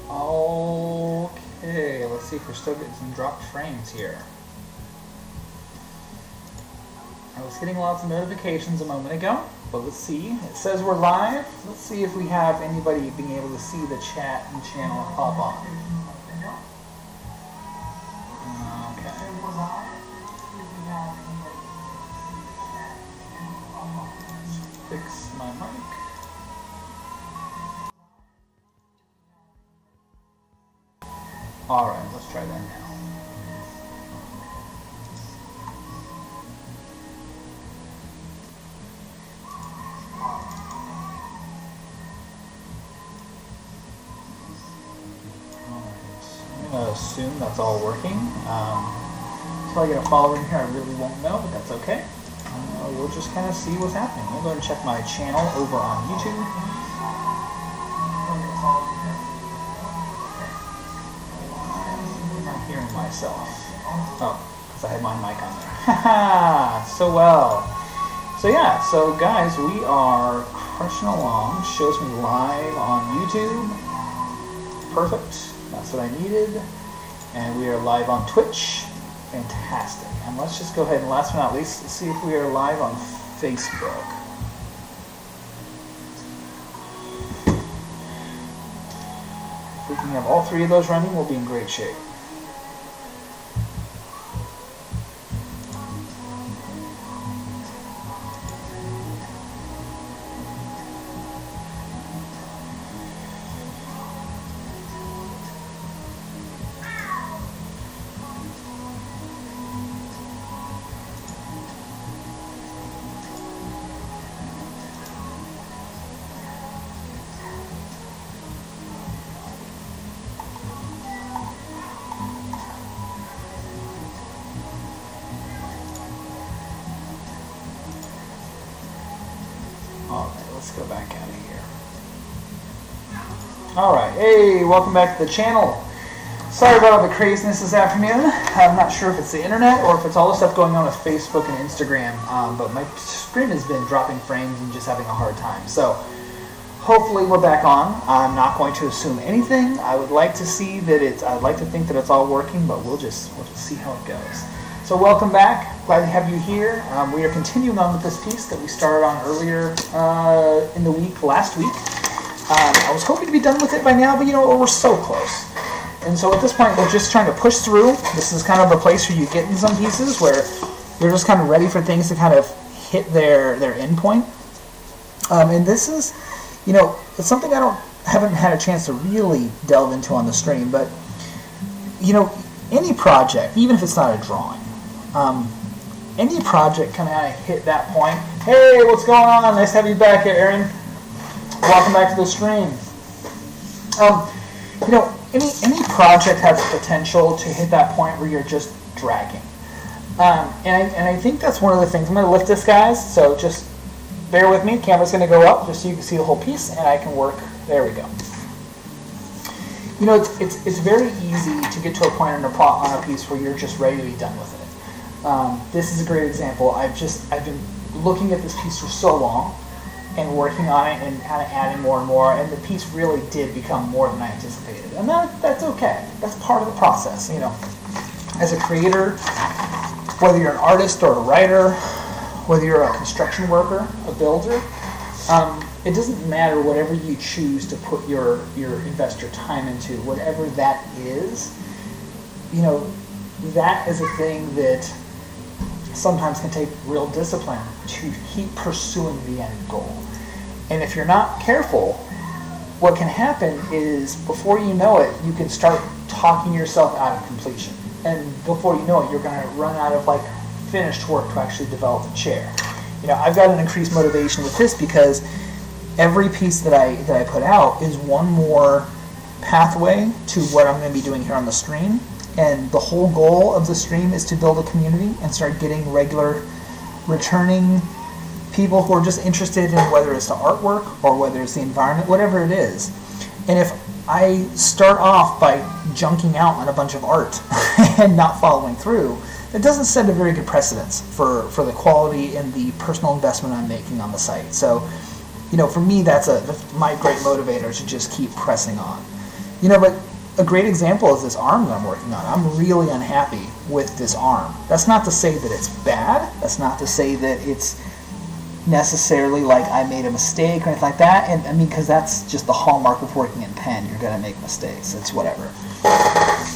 Okay, let's see if we're still getting some dropped frames here. I was getting lots of notifications a moment ago, but let's see. It says we're live. Let's see if we have anybody being able to see the chat and channel pop on. Okay. Fix my mic. Alright, let's try that now. I'm going to assume that's all working. Until I get a follower in here, I really won't know, but that's okay. We'll just kind of see what's happening. I'll go and check my channel over on YouTube. I'm hearing myself. Oh, because I had my mic on there. Haha, so well. So yeah, so guys, we are crushing along. Shows me live on YouTube. Perfect. That's what I needed. And we are live on Twitch. Fantastic. And let's just go ahead and last but not least, see if we are live on Facebook. If we can have all three of those running, we'll be in great shape. Let's go back out of here. Alright, hey, welcome back to the channel. Sorry about all the craziness this afternoon. I'm not sure if it's the internet or if it's all the stuff going on with Facebook and Instagram, but my screen has been dropping frames and just having a hard time. So hopefully we're back on. I'm not going to assume anything. I would like to see that I'd like to think that it's all working, but we'll just see how it goes. So welcome back. Glad to have you here. We are continuing on with this piece that we started on earlier in the week, last week. I was hoping to be done with it by now, but we're so close. And so at this point, we're just trying to push through. This is kind of a place where you get in some pieces where you're just kind of ready for things to kind of hit their end point. And this is, it's something I haven't had a chance to really delve into on the stream, but any project, even if it's not a drawing, any project can kind of hit that point. Hey, what's going on? Nice to have you back here, Aaron. Welcome back to the stream. Any project has the potential to hit that point where you're just dragging. And I think that's one of the things. I'm going to lift this, guys, so just bear with me. Camera's going to go up just so you can see the whole piece, and I can work. There we go. It's very easy to get to a point on a piece where you're just ready to be done with it. This is a great example. I've been looking at this piece for so long and working on it and kind of adding more and more, and the piece really did become more than I anticipated. And that's okay. That's part of the process. As a creator, whether you're an artist or a writer, whether you're a construction worker, a builder, it doesn't matter whatever you choose to put your invest your time into, whatever that is, that is a thing that sometimes can take real discipline to keep pursuing the end goal. And if you're not careful, what can happen is before you know it, you can start talking yourself out of completion. And before you know it, you're going to run out of finished work to actually develop the chair. I've got an increased motivation with this because every piece that I put out is one more pathway to what I'm going to be doing here on the stream. And the whole goal of the stream is to build a community and start getting regular returning people who are just interested in whether it's the artwork or whether it's the environment, whatever it is. And if I start off by junking out on a bunch of art and not following through, it doesn't set a very good precedence for the quality and the personal investment I'm making on the site. So, for me, that's my great motivator to just keep pressing on. But a great example is this arm that I'm working on. I'm really unhappy with this arm. That's not to say that it's bad. That's not to say that it's necessarily like I made a mistake or anything like that. And I mean, because that's just the hallmark of working in pen. You're going to make mistakes. It's whatever.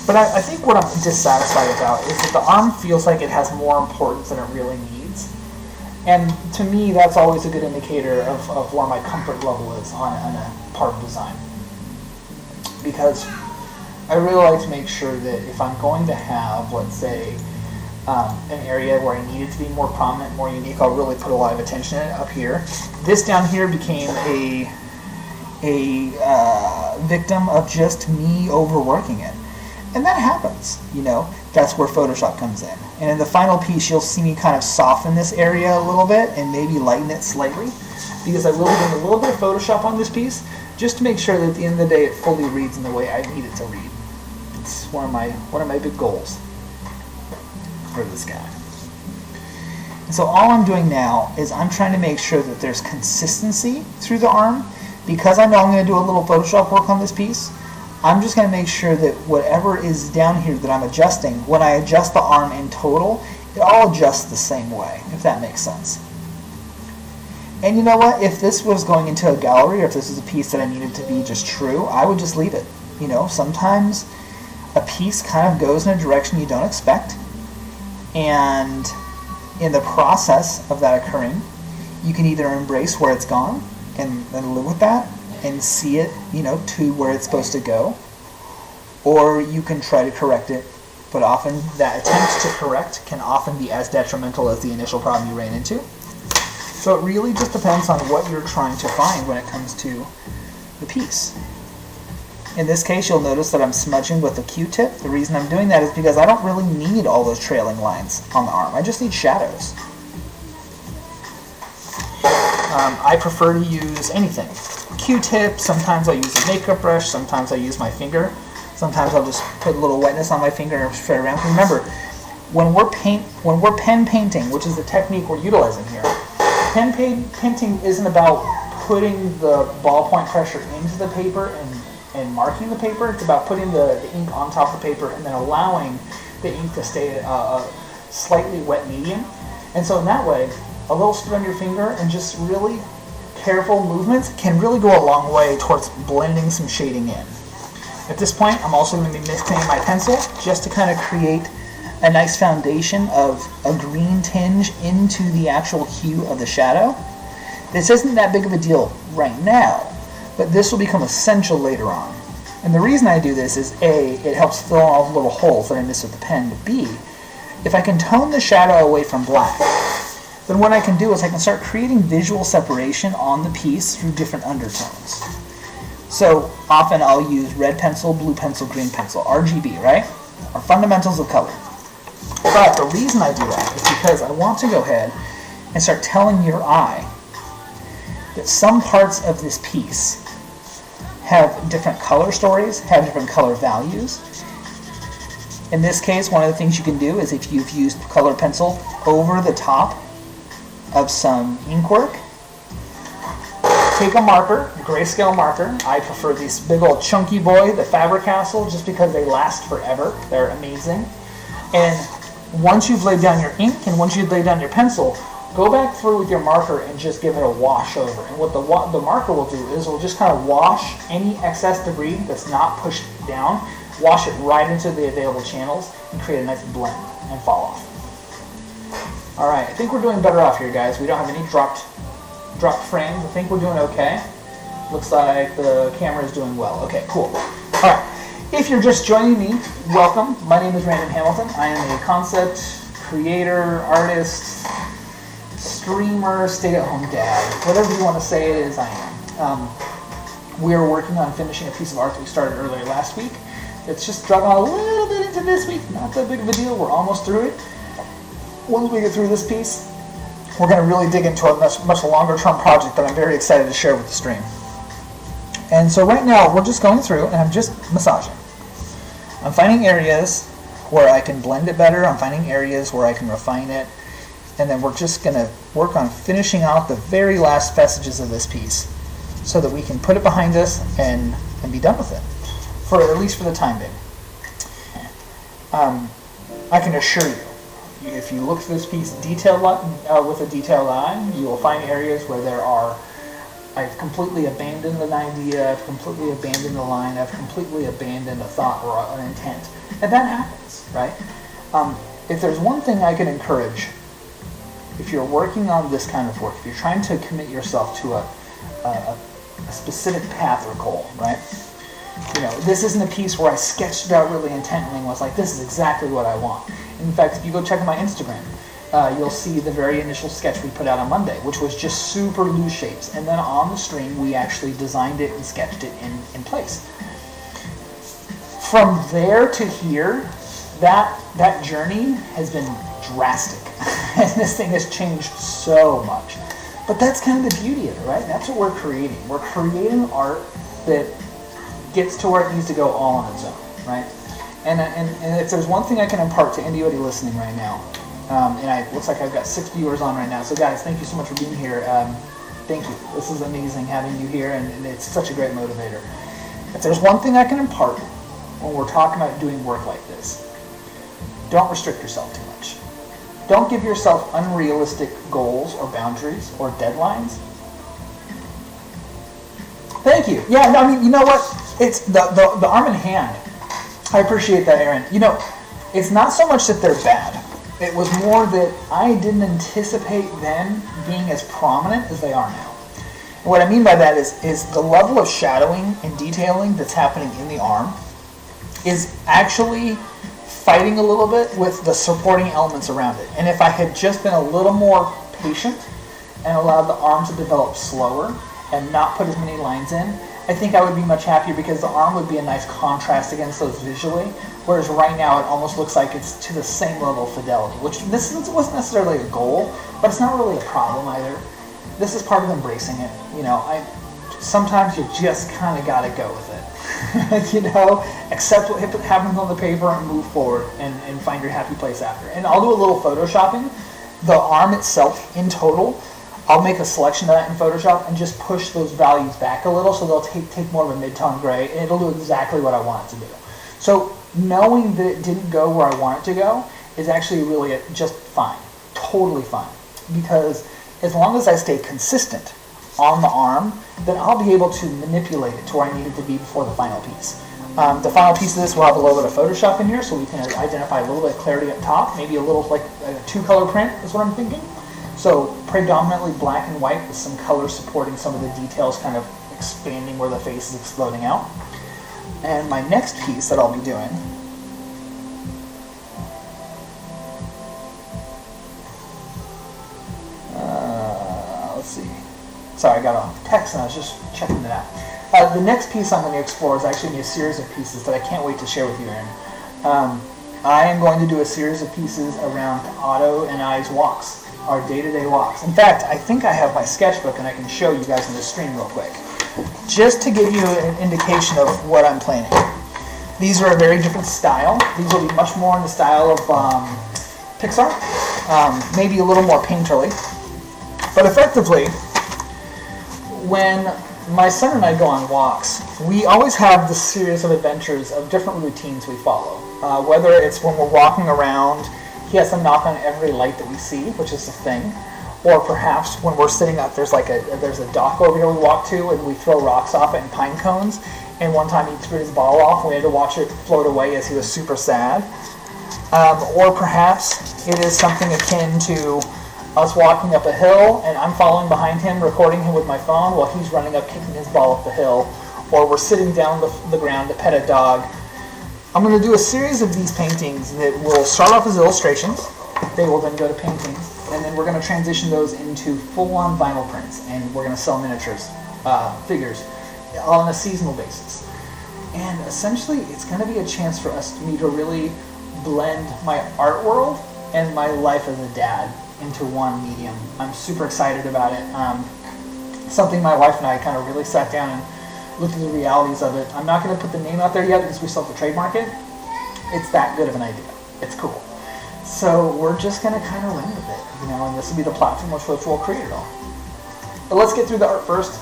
But I think what I'm dissatisfied about is that the arm feels like it has more importance than it really needs. And to me, that's always a good indicator of where my comfort level is on a part of design. Because I really like to make sure that if I'm going to have, let's say, an area where I need it to be more prominent, more unique, I'll really put a lot of attention in it up here. This down here became a victim of just me overworking it. And that happens, That's where Photoshop comes in. And in the final piece, you'll see me kind of soften this area a little bit and maybe lighten it slightly, because I will be doing a little bit of Photoshop on this piece, just to make sure that at the end of the day it fully reads in the way I need it to read. It's one of my big goals for this guy. And so all I'm doing now is I'm trying to make sure that there's consistency through the arm. Because I know I'm going to do a little Photoshop work on this piece, I'm just going to make sure that whatever is down here that I'm adjusting, when I adjust the arm in total, it all adjusts the same way, if that makes sense. And you know what? If this was going into a gallery, or if this was a piece that I needed to be just true, I would just leave it. Sometimes a piece kind of goes in a direction you don't expect, and in the process of that occurring, you can either embrace where it's gone and live with that and see it, to where it's supposed to go, or you can try to correct it, but often that attempt to correct can often be as detrimental as the initial problem you ran into. So it really just depends on what you're trying to find when it comes to the piece. In this case, you'll notice that I'm smudging with a Q-tip. The reason I'm doing that is because I don't really need all those trailing lines on the arm. I just need shadows. I prefer to use anything. Q-tip, sometimes I'll use a makeup brush, sometimes I use my finger. Sometimes I'll just put a little wetness on my finger and spread it around. Remember, when we're pen painting, which is the technique we're utilizing here, pen painting isn't about putting the ballpoint pressure into the paper and marking the paper. It's about putting the ink on top of the paper and then allowing the ink to stay a slightly wet medium. And so in that way, a little spread on your finger and just really careful movements can really go a long way towards blending some shading in. At this point, I'm also going to be mixing my pencil just to kind of create a nice foundation of a green tinge into the actual hue of the shadow. This isn't that big of a deal right now, but this will become essential later on. And the reason I do this is A, it helps fill in all the little holes that I miss with the pen, but B, if I can tone the shadow away from black, then what I can do is I can start creating visual separation on the piece through different undertones. So often I'll use red pencil, blue pencil, green pencil, RGB, right? Our fundamentals of color. But the reason I do that is because I want to go ahead and start telling your eye that some parts of this piece have different color stories, have different color values. In this case, one of the things you can do is if you've used colored pencil over the top of some ink work, take a marker, a grayscale marker. I prefer these big old chunky boy, the Faber-Castell, just because they last forever. They're amazing. And once you've laid down your ink and once you've laid down your pencil, go back through with your marker and just give it a wash over. And what the marker will do is it will just kind of wash any excess debris that's not pushed down, wash it right into the available channels, and create a nice blend and fall off. Alright, I think we're doing better off here, guys. We don't have any dropped frames. I think we're doing okay. Looks like the camera is doing well. Okay, cool. Alright, if you're just joining me, welcome. My name is Random Hamilton. I am a concept creator, artist, streamer, stay-at-home dad. Whatever you want to say it is, I am. We are working on finishing a piece of art that we started earlier last week. It's just dragging on a little bit into this week. Not that big of a deal. We're almost through it. Once we get through this piece, we're going to really dig into a much longer-term project that I'm very excited to share with the stream. And so right now, we're just going through, and I'm just massaging. I'm finding areas where I can blend it better. I'm finding areas where I can refine it. And then we're just going to work on finishing out the very last vestiges of this piece so that we can put it behind us and be done with it. for at least for the time being. I can assure you, if you look through this piece with a detailed eye, you will find areas where I've completely abandoned an idea, I've completely abandoned a line, I've completely abandoned a thought or an intent. And that happens, right? If there's one thing I can encourage, if you're working on this kind of work, if you're trying to commit yourself to a specific path or goal, right? This isn't a piece where I sketched it out really intently and was like, this is exactly what I want. In fact, if you go check my Instagram, you'll see the very initial sketch we put out on Monday, which was just super loose shapes. And then on the stream, we actually designed it and sketched it in place. From there to here, that journey has been drastic. And this thing has changed so much. But that's kind of the beauty of it, right? That's what we're creating. We're creating art that gets to where it needs to go all on its own, right? And if there's one thing I can impart to anybody listening right now, it looks like I've got 6 viewers on right now, so guys, thank you so much for being here. Thank you. This is amazing having you here, and it's such a great motivator. If there's one thing I can impart when we're talking about doing work like this, don't restrict yourself too much. Don't give yourself unrealistic goals or boundaries or deadlines. Thank you. Yeah, I mean, you know what? It's the arm and hand. I appreciate that, Aaron. It's not so much that they're bad. It was more that I didn't anticipate them being as prominent as they are now. And what I mean by that is the level of shadowing and detailing that's happening in the arm is actually fighting a little bit with the supporting elements around it. And if I had just been a little more patient and allowed the arm to develop slower and not put as many lines in, I think I would be much happier because the arm would be a nice contrast against those visually, whereas right now it almost looks like it's to the same level of fidelity, which this wasn't necessarily a goal, but it's not really a problem either. This is part of embracing it. Sometimes you just kind of got to go with it. Accept what happens on the paper and move forward and find your happy place after. And I'll do a little photoshopping. The arm itself in total, I'll make a selection of that in Photoshop and just push those values back a little so they'll take more of a mid-tone gray, and it'll do exactly what I want it to do. So knowing that it didn't go where I want it to go is actually really just fine, totally fine. Because as long as I stay consistent on the arm, then I'll be able to manipulate it to where I need it to be before the final piece. The final piece of this will have a little bit of Photoshop in here so we can identify a little bit of clarity up top, maybe a little like a 2-color print is what I'm thinking. So predominantly black and white with some color supporting some of the details, kind of expanding where the face is exploding out. And my next piece that I'll be doing let's see. Sorry, I got a text and I was just checking it out. The next piece I'm going to explore is actually a series of pieces that I can't wait to share with you, Aaron. I am going to do a series of pieces around Otto and I's walks, our day-to-day walks. In fact, I think I have my sketchbook and I can show you guys in the stream real quick, just to give you an indication of what I'm planning. These are a very different style. These will be much more in the style of Pixar, maybe a little more painterly. But effectively, when my son and I go on walks, we always have this series of adventures of different routines we follow. Whether it's when we're walking around, he has to knock on every light that we see, which is a thing. Or perhaps when we're sitting up, there's a dock over here we walk to, and we throw rocks off it in pine cones. And one time he threw his ball off, and we had to watch it float away as he was super sad. Or perhaps it is something akin to us walking up a hill, and I'm following behind him, recording him with my phone while he's running up, kicking his ball up the hill. Or we're sitting down the ground to pet a dog. I'm going to do a series of these paintings that will start off as illustrations. They will then go to paintings. And then we're going to transition those into full-on vinyl prints. And we're going to sell miniatures, figures, on a seasonal basis. And essentially, it's going to be a chance for me to really blend my art world and my life as a dad into one medium. I'm super excited about it. Something my wife and I kind of really sat down and looked at the realities of it. I'm not going to put the name out there yet because we still have to trademark it. It's that good of an idea. It's cool. So we're just going to kind of run with it, and this will be the platform which we'll create it all. But let's get through the art first.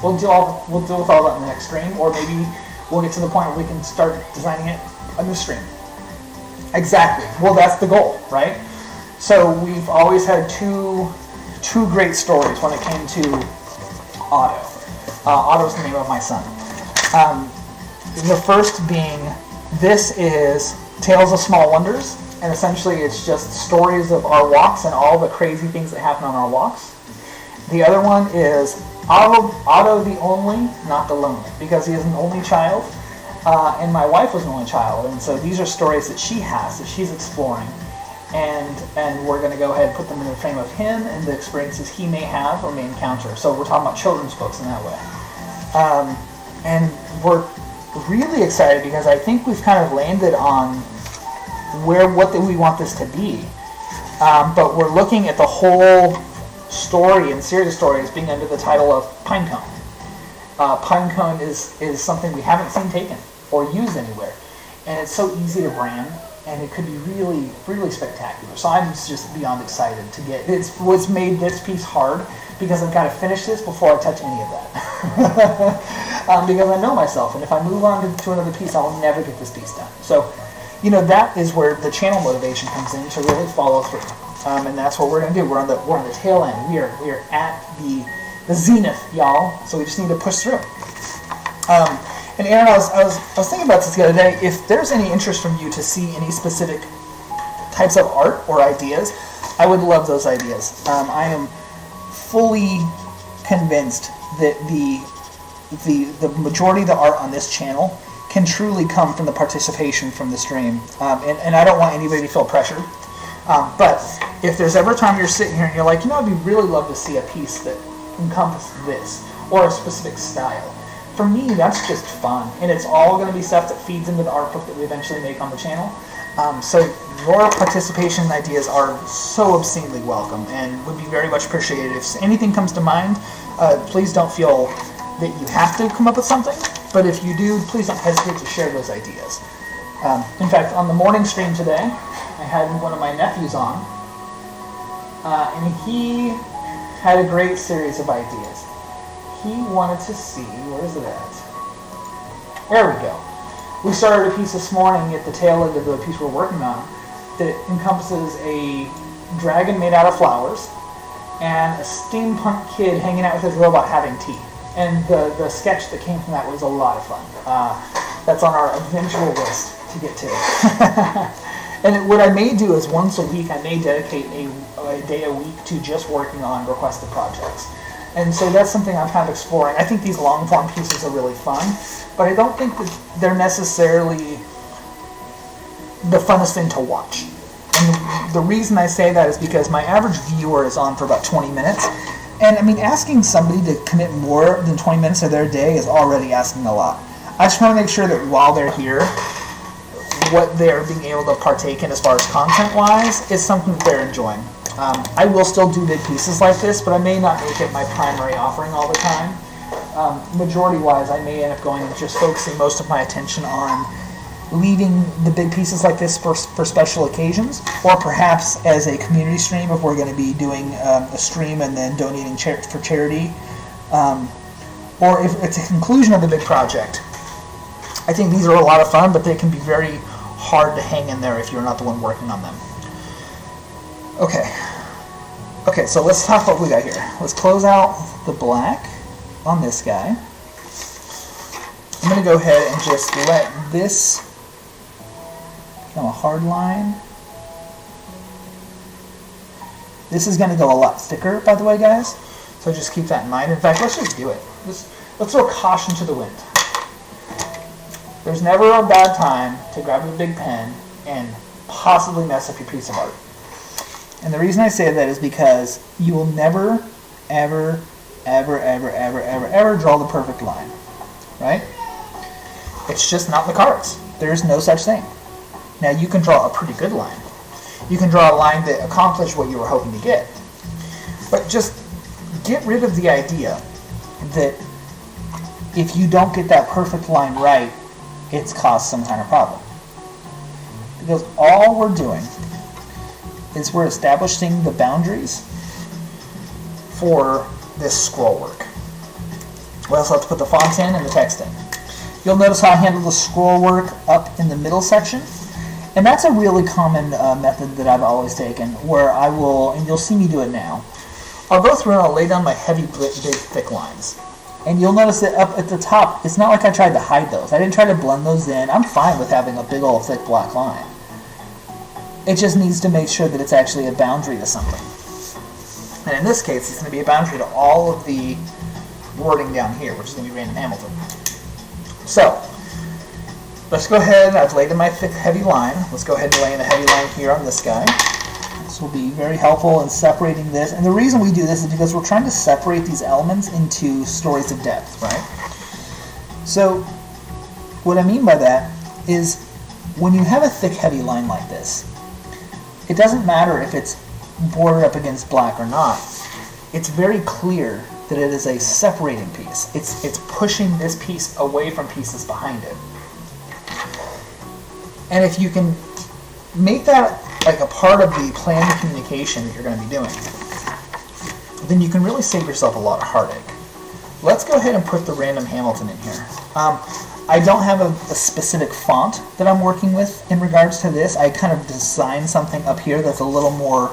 We'll deal with all that in the next stream, or maybe we'll get to the point where we can start designing it a new stream. Exactly. Well, that's the goal, right? So we've always had two great stories when it came to Otto. Otto's the name of my son. The first being, this is Tales of Small Wonders, and essentially it's just stories of our walks and all the crazy things that happen on our walks. The other one is Otto the Only, Not the Lonely, because he is an only child, and my wife was an only child, and so these are stories that she has, that she's exploring, and we're going to go ahead and put them in the frame of him and the experiences he may have or may encounter. So we're talking about children's books in that way. And we're really excited because I think we've kind of landed on what we want this to be. But we're looking at the whole story and series of stories being under the title of Pinecone. Pinecone is something we haven't seen taken or used anywhere. And it's so easy to brand, and it could be really, really spectacular. So I'm just beyond excited to get it. It's what's made this piece hard, because I've got to finish this before I touch any of that. Because I know myself, and if I move on to another piece, I will never get this piece done. So, that is where the channel motivation comes in, to really follow through. And that's what we're going to do. We're on the tail end. We are at the zenith, y'all. So we just need to push through. And Aaron, I was thinking about this the other day. If there's any interest from you to see any specific types of art or ideas, I would love those ideas. I am fully convinced that the majority of the art on this channel can truly come from the participation from the stream. And I don't want anybody to feel pressured. But if there's ever a time you're sitting here and you're like, I'd really love to see a piece that encompasses this, or a specific style. For me, that's just fun, and it's all going to be stuff that feeds into the art book that we eventually make on the channel. So your participation and ideas are so obscenely welcome, and would be very much appreciated. If anything comes to mind, please don't feel that you have to come up with something, but if you do, please don't hesitate to share those ideas. In fact, on the morning stream today, I had one of my nephews on, and he had a great series of ideas. He wanted to see, where is it at? There we go. We started a piece this morning at the tail end of the piece we're working on that encompasses a dragon made out of flowers and a steampunk kid hanging out with his robot having tea. And the sketch that came from that was a lot of fun. That's on our eventual list to get to. And what I may do is once a week, I may dedicate a day a week to just working on requested projects. And so that's something I'm kind of exploring. I think these long-form pieces are really fun, but I don't think that they're necessarily the funnest thing to watch. And the reason I say that is because my average viewer is on for about 20 minutes. And asking somebody to commit more than 20 minutes of their day is already asking a lot. I just want to make sure that while they're here, what they're being able to partake in as far as content-wise is something that they're enjoying. I will still do big pieces like this, but I may not make it my primary offering all the time. Majority-wise, I may end up going and just focusing most of my attention on leaving the big pieces like this for special occasions, or perhaps as a community stream if we're going to be doing a stream and then donating for charity, or if it's a conclusion of the big project. I think these are a lot of fun, but they can be very hard to hang in there if you're not the one working on them. Okay, so let's talk about what we got here. Let's close out the black on this guy. I'm going to go ahead and just let this become a hard line. This is going to go a lot thicker, by the way, guys. So just keep that in mind. In fact, let's just do it. Let's throw caution to the wind. There's never a bad time to grab a big pen and possibly mess up your piece of art. And the reason I say that is because you will never, ever, ever, ever, ever, ever, ever draw the perfect line, right? It's just not in the cards. There's no such thing. Now, you can draw a pretty good line. You can draw a line that accomplished what you were hoping to get. But just get rid of the idea that if you don't get that perfect line right, it's caused some kind of problem. Because all we're doing is we're establishing the boundaries for this scroll work. We also have to put the font in and the text in. You'll notice how I handle the scroll work up in the middle section. And that's a really common method that I've always taken, where I will, and you'll see me do it now, I'll go through and I'll lay down my heavy, big, thick lines. And you'll notice that up at the top, it's not like I tried to hide those. I didn't try to blend those in. I'm fine with having a big old thick black line. It just needs to make sure that it's actually a boundary to something. And in this case, it's going to be a boundary to all of the wording down here, which is going to be Random Hamilton. So, let's go ahead. I've laid in my thick, heavy line. Let's go ahead and lay in a heavy line here on this guy. This will be very helpful in separating this. And the reason we do this is because we're trying to separate these elements into stories of depth, right? So, what I mean by that is when you have a thick, heavy line like this, it doesn't matter if it's bordered up against black or not. It's very clear that it is a separating piece. It's pushing this piece away from pieces behind it. And if you can make that like a part of the plan of communication that you're going to be doing, then you can really save yourself a lot of heartache. Let's go ahead and put the Random Hamilton in here. I don't have a specific font that I'm working with in regards to this. I kind of designed something up here that's a little more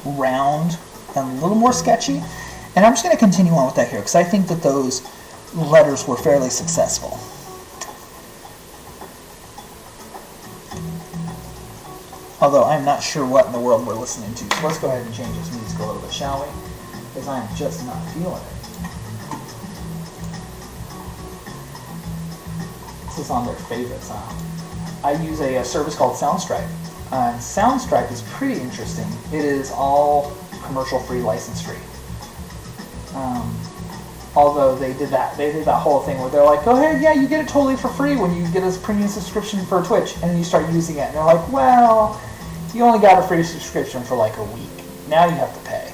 round and a little more sketchy. And I'm just going to continue on with that here because I think that those letters were fairly successful. Although I'm not sure what in the world we're listening to. So let's go ahead and change this music a little bit, shall we? Because I'm just not feeling it. This is on their favorites, huh? I use a service called Soundstripe. Soundstripe is pretty interesting. It is all commercial-free, license-free. Although they did that whole thing where they're like, go ahead, yeah, you get it totally for free when you get a premium subscription for Twitch, and then you start using it, and they're like, well, you only got a free subscription for like a week. Now you have to pay.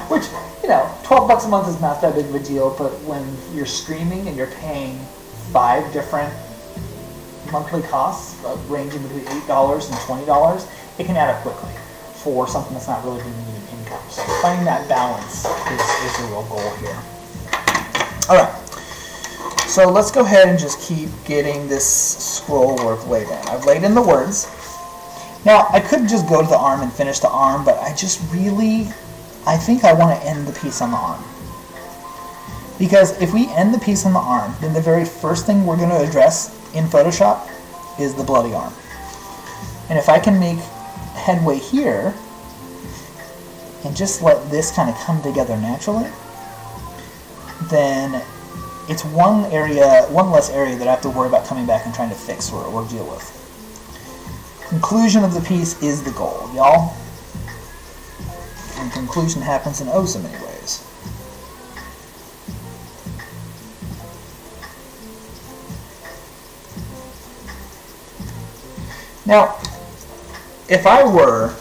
Which, you know, $12 a month is not that big of a deal, but when you're streaming and you're paying 5 different monthly costs, ranging between $8 and $20, it can add up quickly for something that's not really bringing you an income. So finding that balance is the real goal here. Alright, so let's go ahead and just keep getting this scroll work laid in. I've laid in the words. Now, I could just go to the arm and finish the arm, but I think I want to end the piece on the arm. Because if we end the piece on the arm, then the very first thing we're going to address in Photoshop is the bloody arm. And if I can make headway here and just let this kind of come together naturally, then it's one less area that I have to worry about coming back and trying to fix or deal with. Conclusion of the piece is the goal, y'all. And conclusion happens in oh so many ways. Now, if I were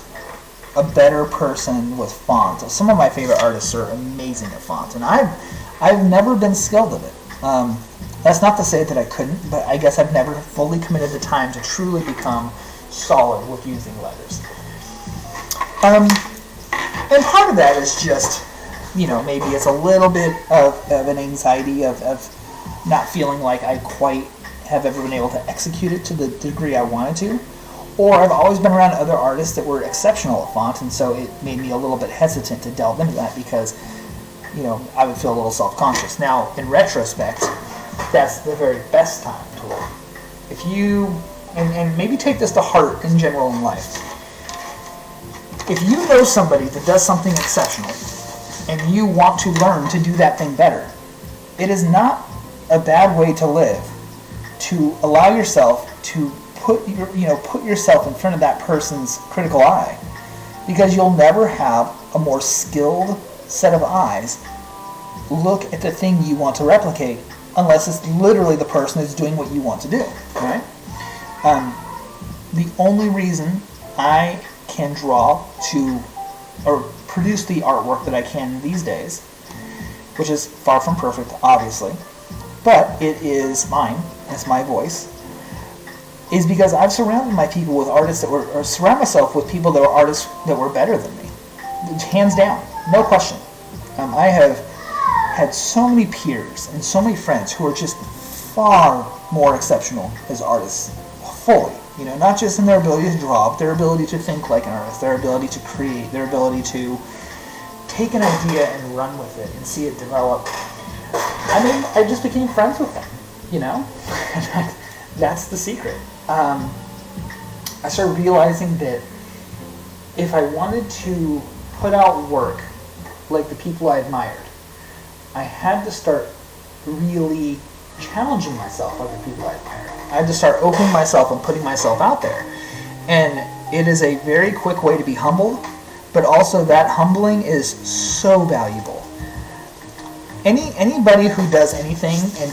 a better person with font, some of my favorite artists are amazing at font, and I've never been skilled at it. That's not to say that I couldn't, but I guess I've never fully committed the time to truly become solid with using letters. And part of that is just, you know, maybe it's a little bit of an anxiety of not feeling like I quite have ever been able to execute it to the degree I wanted to. Or I've always been around other artists that were exceptional at font, and so it made me a little bit hesitant to delve into that because, you know, I would feel a little self-conscious. Now, in retrospect, that's the very best time to learn. If you, and maybe take this to heart in general in life, if you know somebody that does something exceptional and you want to learn to do that thing better, it is not a bad way to live to allow yourself to put yourself in front of that person's critical eye, because you'll never have a more skilled set of eyes look at the thing you want to replicate unless it's literally the person who's doing what you want to do, right? The only reason I can draw to or produce the artwork that I can these days, which is far from perfect, obviously, but it is mine, it's my voice, is because I've surrounded my people with artists that were, or surround myself with people that were artists that were better than me. Hands down, no question. I have had so many peers and so many friends who are just far more exceptional as artists, fully. Not just in their ability to draw, but their ability to think like an artist, their ability to create, their ability to take an idea and run with it and see it develop. I just became friends with them, That's the secret. I started realizing that if I wanted to put out work like the people I admired, I had to start really challenging myself like the people I admired. I had to start opening myself and putting myself out there. And it is a very quick way to be humbled, but also that humbling is so valuable. Anybody who does anything and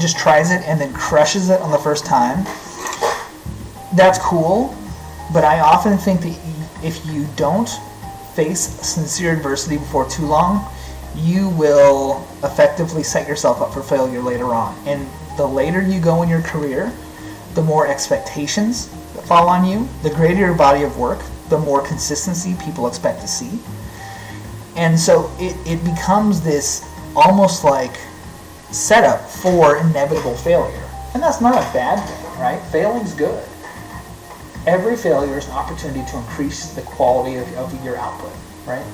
just tries it and then crushes it on the first time, that's cool, but I often think that if you don't face sincere adversity before too long, you will effectively set yourself up for failure later on. And the later you go in your career, the more expectations that fall on you, the greater your body of work, the more consistency people expect to see. And so it becomes this almost like setup for inevitable failure. And that's not a bad thing, right? Failing's good. Every failure is an opportunity to increase the quality of your output, right?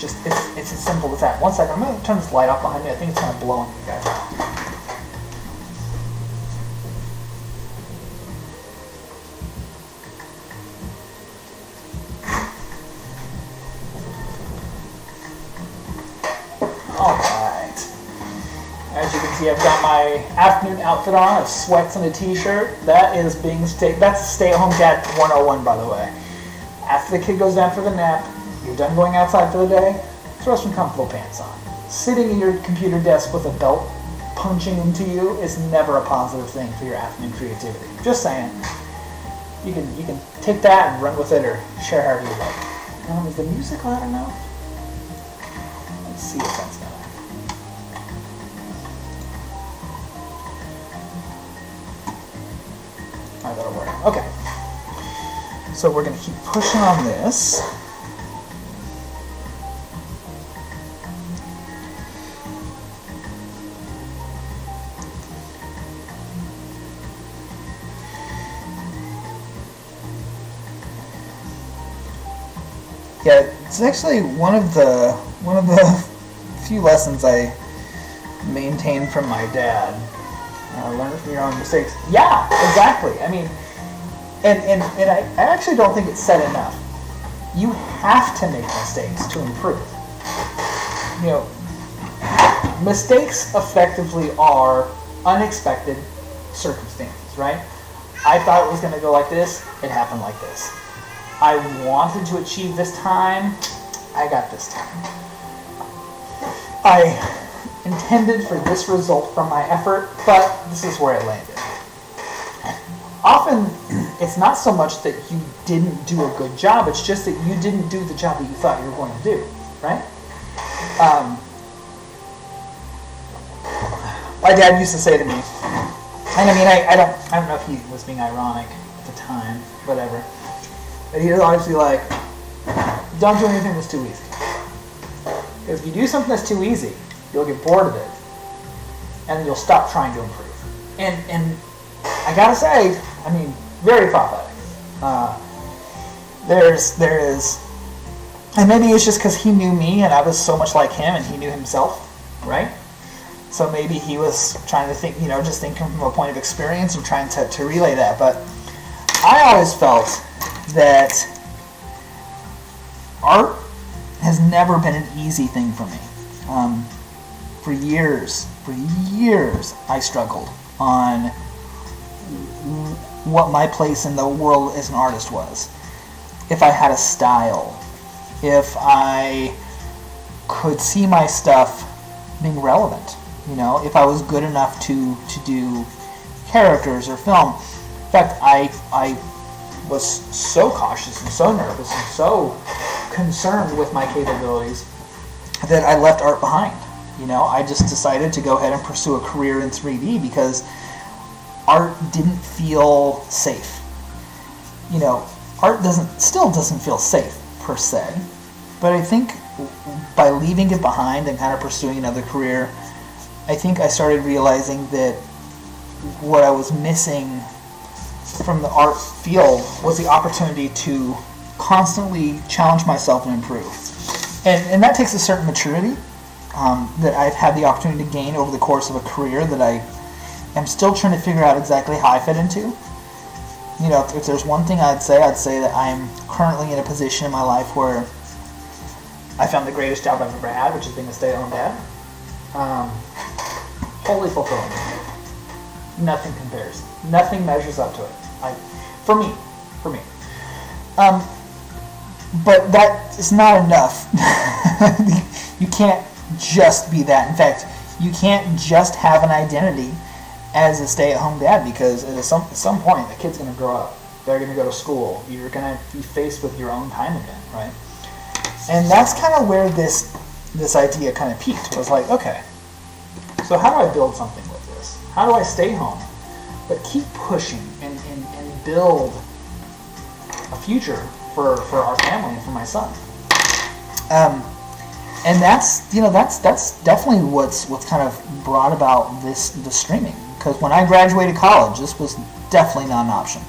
It's as simple as that. One second, I'm going to turn this light off behind me. I think it's kind of blowing you guys out. As you can see, I've got my afternoon outfit on. I have sweats and a t-shirt. That's stay-at-home dad 101, by the way. After the kid goes down for the nap, you're done going outside for the day, throw some comfortable pants on. Sitting in your computer desk with a belt punching into you is never a positive thing for your afternoon creativity. Just saying. You can take that and run with it or share however you like. Is the music loud enough? Let's see if that's better. That'll work. Okay. So we're going to keep pushing on this. Yeah, it's actually one of the few lessons I maintained from my dad. Learn from your own mistakes. Yeah, exactly. And I actually don't think it's said enough. You have to make mistakes to improve. Mistakes effectively are unexpected circumstances, right? I thought it was going to go like this. It happened like this. I wanted to achieve this time. I got this time. I intended for this result from my effort, but this is where it landed. Often, it's not so much that you didn't do a good job, it's just that you didn't do the job that you thought you were going to do, right? My dad used to say to me, and I don't know if he was being ironic at the time, whatever, but he was always be like, don't do anything that's too easy. Because if you do something that's too easy, you'll get bored of it, and then you'll stop trying to improve. And I gotta say, very prophetic. There is, and maybe it's just because he knew me and I was so much like him and he knew himself, right? So maybe he was trying to think, just thinking from a point of experience and trying to relay that. But I always felt that art has never been an easy thing for me. For years, I struggled on what my place in the world as an artist was. If I had a style, if I could see my stuff being relevant, if I was good enough to do characters or film. In fact, I was so cautious and so nervous and so concerned with my capabilities that I left art behind. I just decided to go ahead and pursue a career in 3D because art didn't feel safe. Art still doesn't feel safe per se, but I think by leaving it behind and kind of pursuing another career, I think I started realizing that what I was missing from the art field was the opportunity to constantly challenge myself and improve. And that takes a certain maturity that I've had the opportunity to gain over the course of a career that I am still trying to figure out exactly how I fit into. You know, if there's one thing I'd say that I'm currently in a position in my life where I found the greatest job I've ever had, which is being a stay-at-home dad. Totally fulfilling. Nothing compares. Nothing measures up to it. For me. But that is not enough. You can't just be that. In fact, you can't just have an identity as a stay-at-home dad, because at some point the kid's going to grow up. They're going to go to school. You're going to be faced with your own time again, right? And that's kind of where this idea kind of peaked. It was like, okay, so how do I build something with this? How do I stay home but keep pushing and build a future for our family and for my son? And that's definitely what's kind of brought about the streaming. Because when I graduated college, this was definitely not an option.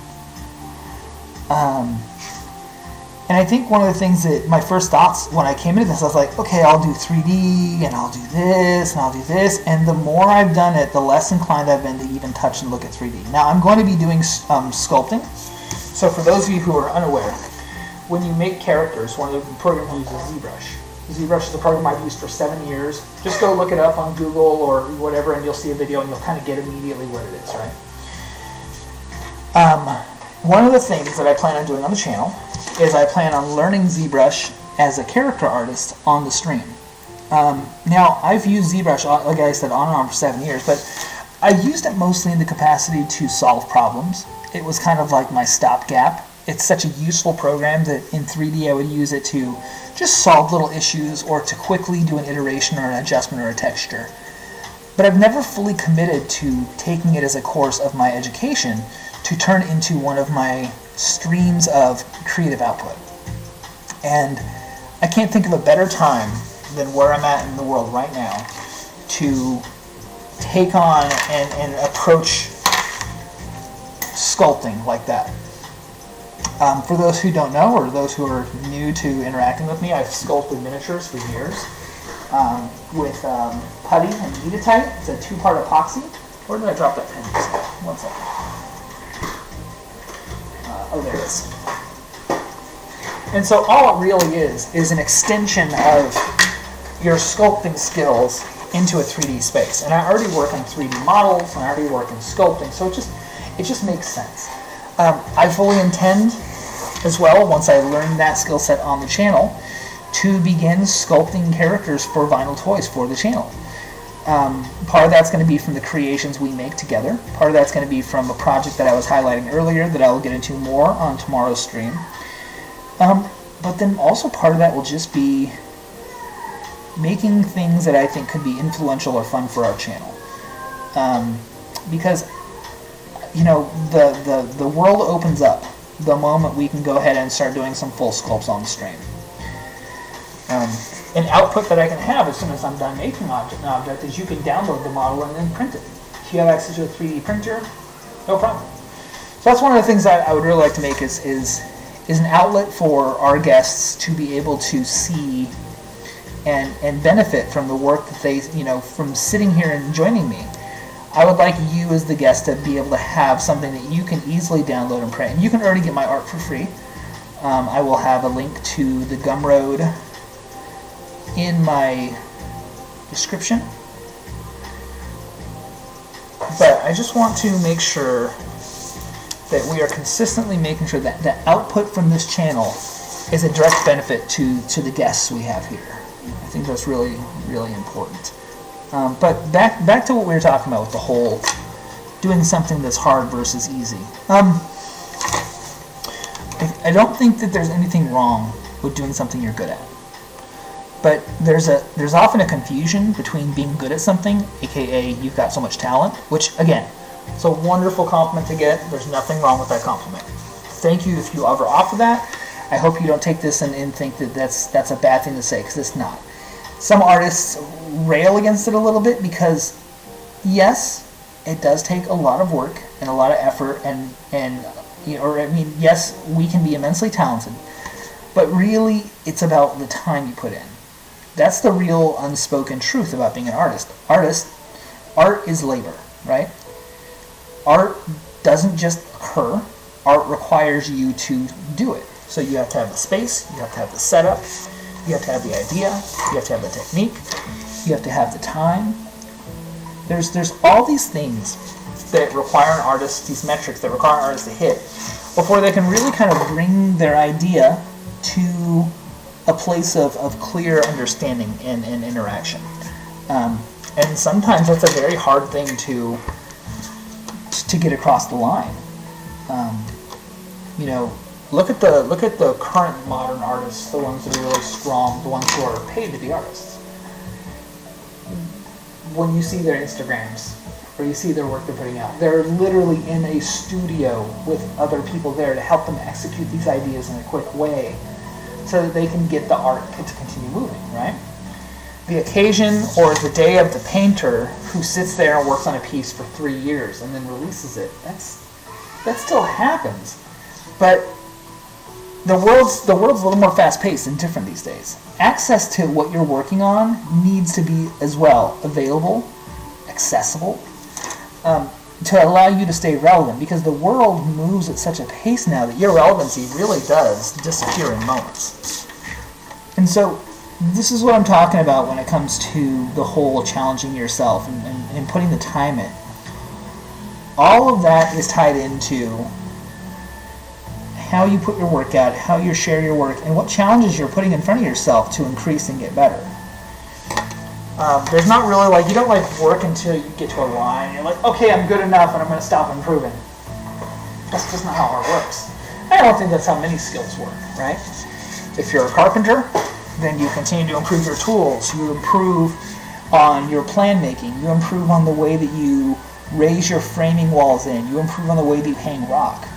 And I think one of the things that my first thoughts when I came into this, I was like, okay, I'll do 3D, and I'll do this, and I'll do this. And the more I've done it, the less inclined I've been to even touch and look at 3D. Now, I'm going to be doing sculpting. So for those of you who are unaware, when you make characters, one of the programs we use is ZBrush. ZBrush is a program I've used for 7 years. Just go look it up on Google or whatever, and you'll see a video, and you'll kind of get immediately what it is, right? One of the things that I plan on doing on the channel is I plan on learning ZBrush as a character artist on the stream. Now, I've used ZBrush, like I said, on and on for 7 years, but I used it mostly in the capacity to solve problems. It was kind of like my stopgap. It's such a useful program that in 3D I would use it to just solve little issues or to quickly do an iteration or an adjustment or a texture. But I've never fully committed to taking it as a course of my education to turn into one of my streams of creative output. And I can't think of a better time than where I'm at in the world right now to take on and approach sculpting like that. For those who don't know, or those who are new to interacting with me, I've sculpted miniatures for years with putty and Heatite. It's a 2-part epoxy. Where did I drop that pen? One second. Oh, there it is. And so all it really is an extension of your sculpting skills into a 3D space. And I already work on 3D models, and I already work in sculpting, so it just makes sense. I fully intend as well, once I learn that skill set on the channel, to begin sculpting characters for vinyl toys for the channel. Part of that's going to be from the creations we make together. Part of that's going to be from a project that I was highlighting earlier that I will get into more on tomorrow's stream. But then also part of that will just be making things that I think could be influential or fun for our channel. Because, you know, the world opens up the moment we can go ahead and start doing some full sculpts on the stream. An output that I can have as soon as I'm done making an object is you can download the model and then print it. If you have access to a 3D printer, no problem. So that's one of the things that I would really like to make is an outlet for our guests to be able to see and benefit from the work that they, you know, from sitting here and joining me. I would like you as the guest to be able to have something that you can easily download and print. And you can already get my art for free. I will have a link to the Gumroad in my description. But I just want to make sure that we are consistently making sure that the output from this channel is a direct benefit to the guests we have here. I think that's really, really important. But back to what we were talking about with the whole doing something that's hard versus easy. I don't think that there's anything wrong with doing something you're good at. But there's often a confusion between being good at something, aka you've got so much talent, which again, it's a wonderful compliment to get. There's nothing wrong with that compliment. Thank you if you ever offer that. I hope you don't take this and think that that's a bad thing to say, because it's not. Some artists rail against it a little bit because, yes, it does take a lot of work and a lot of effort, and yes, we can be immensely talented, but really it's about the time you put in. That's the real unspoken truth about being an artist. Art is labor, right? Art doesn't just occur. Art requires you to do it. So you have to have the space, you have to have the setup, you have to have the idea, you have to have the technique, you have to have the time. There's all these things that require an artist, these metrics that require an artist to hit before they can really kind of bring their idea to a place of clear understanding and interaction. And sometimes that's a very hard thing to get across the line. Look at the current modern artists, the ones that are really strong, the ones who are paid to be artists. When you see their Instagrams, or you see their work they're putting out, they're literally in a studio with other people there to help them execute these ideas in a quick way so that they can get the art to continue moving, right? The occasion or the day of the painter who sits there and works on a piece for 3 years and then releases it, that still happens. But the world's a little more fast-paced and different these days. Access to what you're working on needs to be as well available, accessible, to allow you to stay relevant, because the world moves at such a pace now that your relevancy really does disappear in moments. And so this is what I'm talking about when it comes to the whole challenging yourself and putting the time in. All of that is tied into how you put your work out, how you share your work, and what challenges you're putting in front of yourself to increase and get better. There's not really you don't work until you get to a line. You're like, okay, I'm good enough and I'm going to stop improving. That's just not how art works. I don't think that's how many skills work, right? If you're a carpenter, then you continue to improve your tools. You improve on your plan making. You improve on the way that you raise your framing walls in. You improve on the way that you hang rock.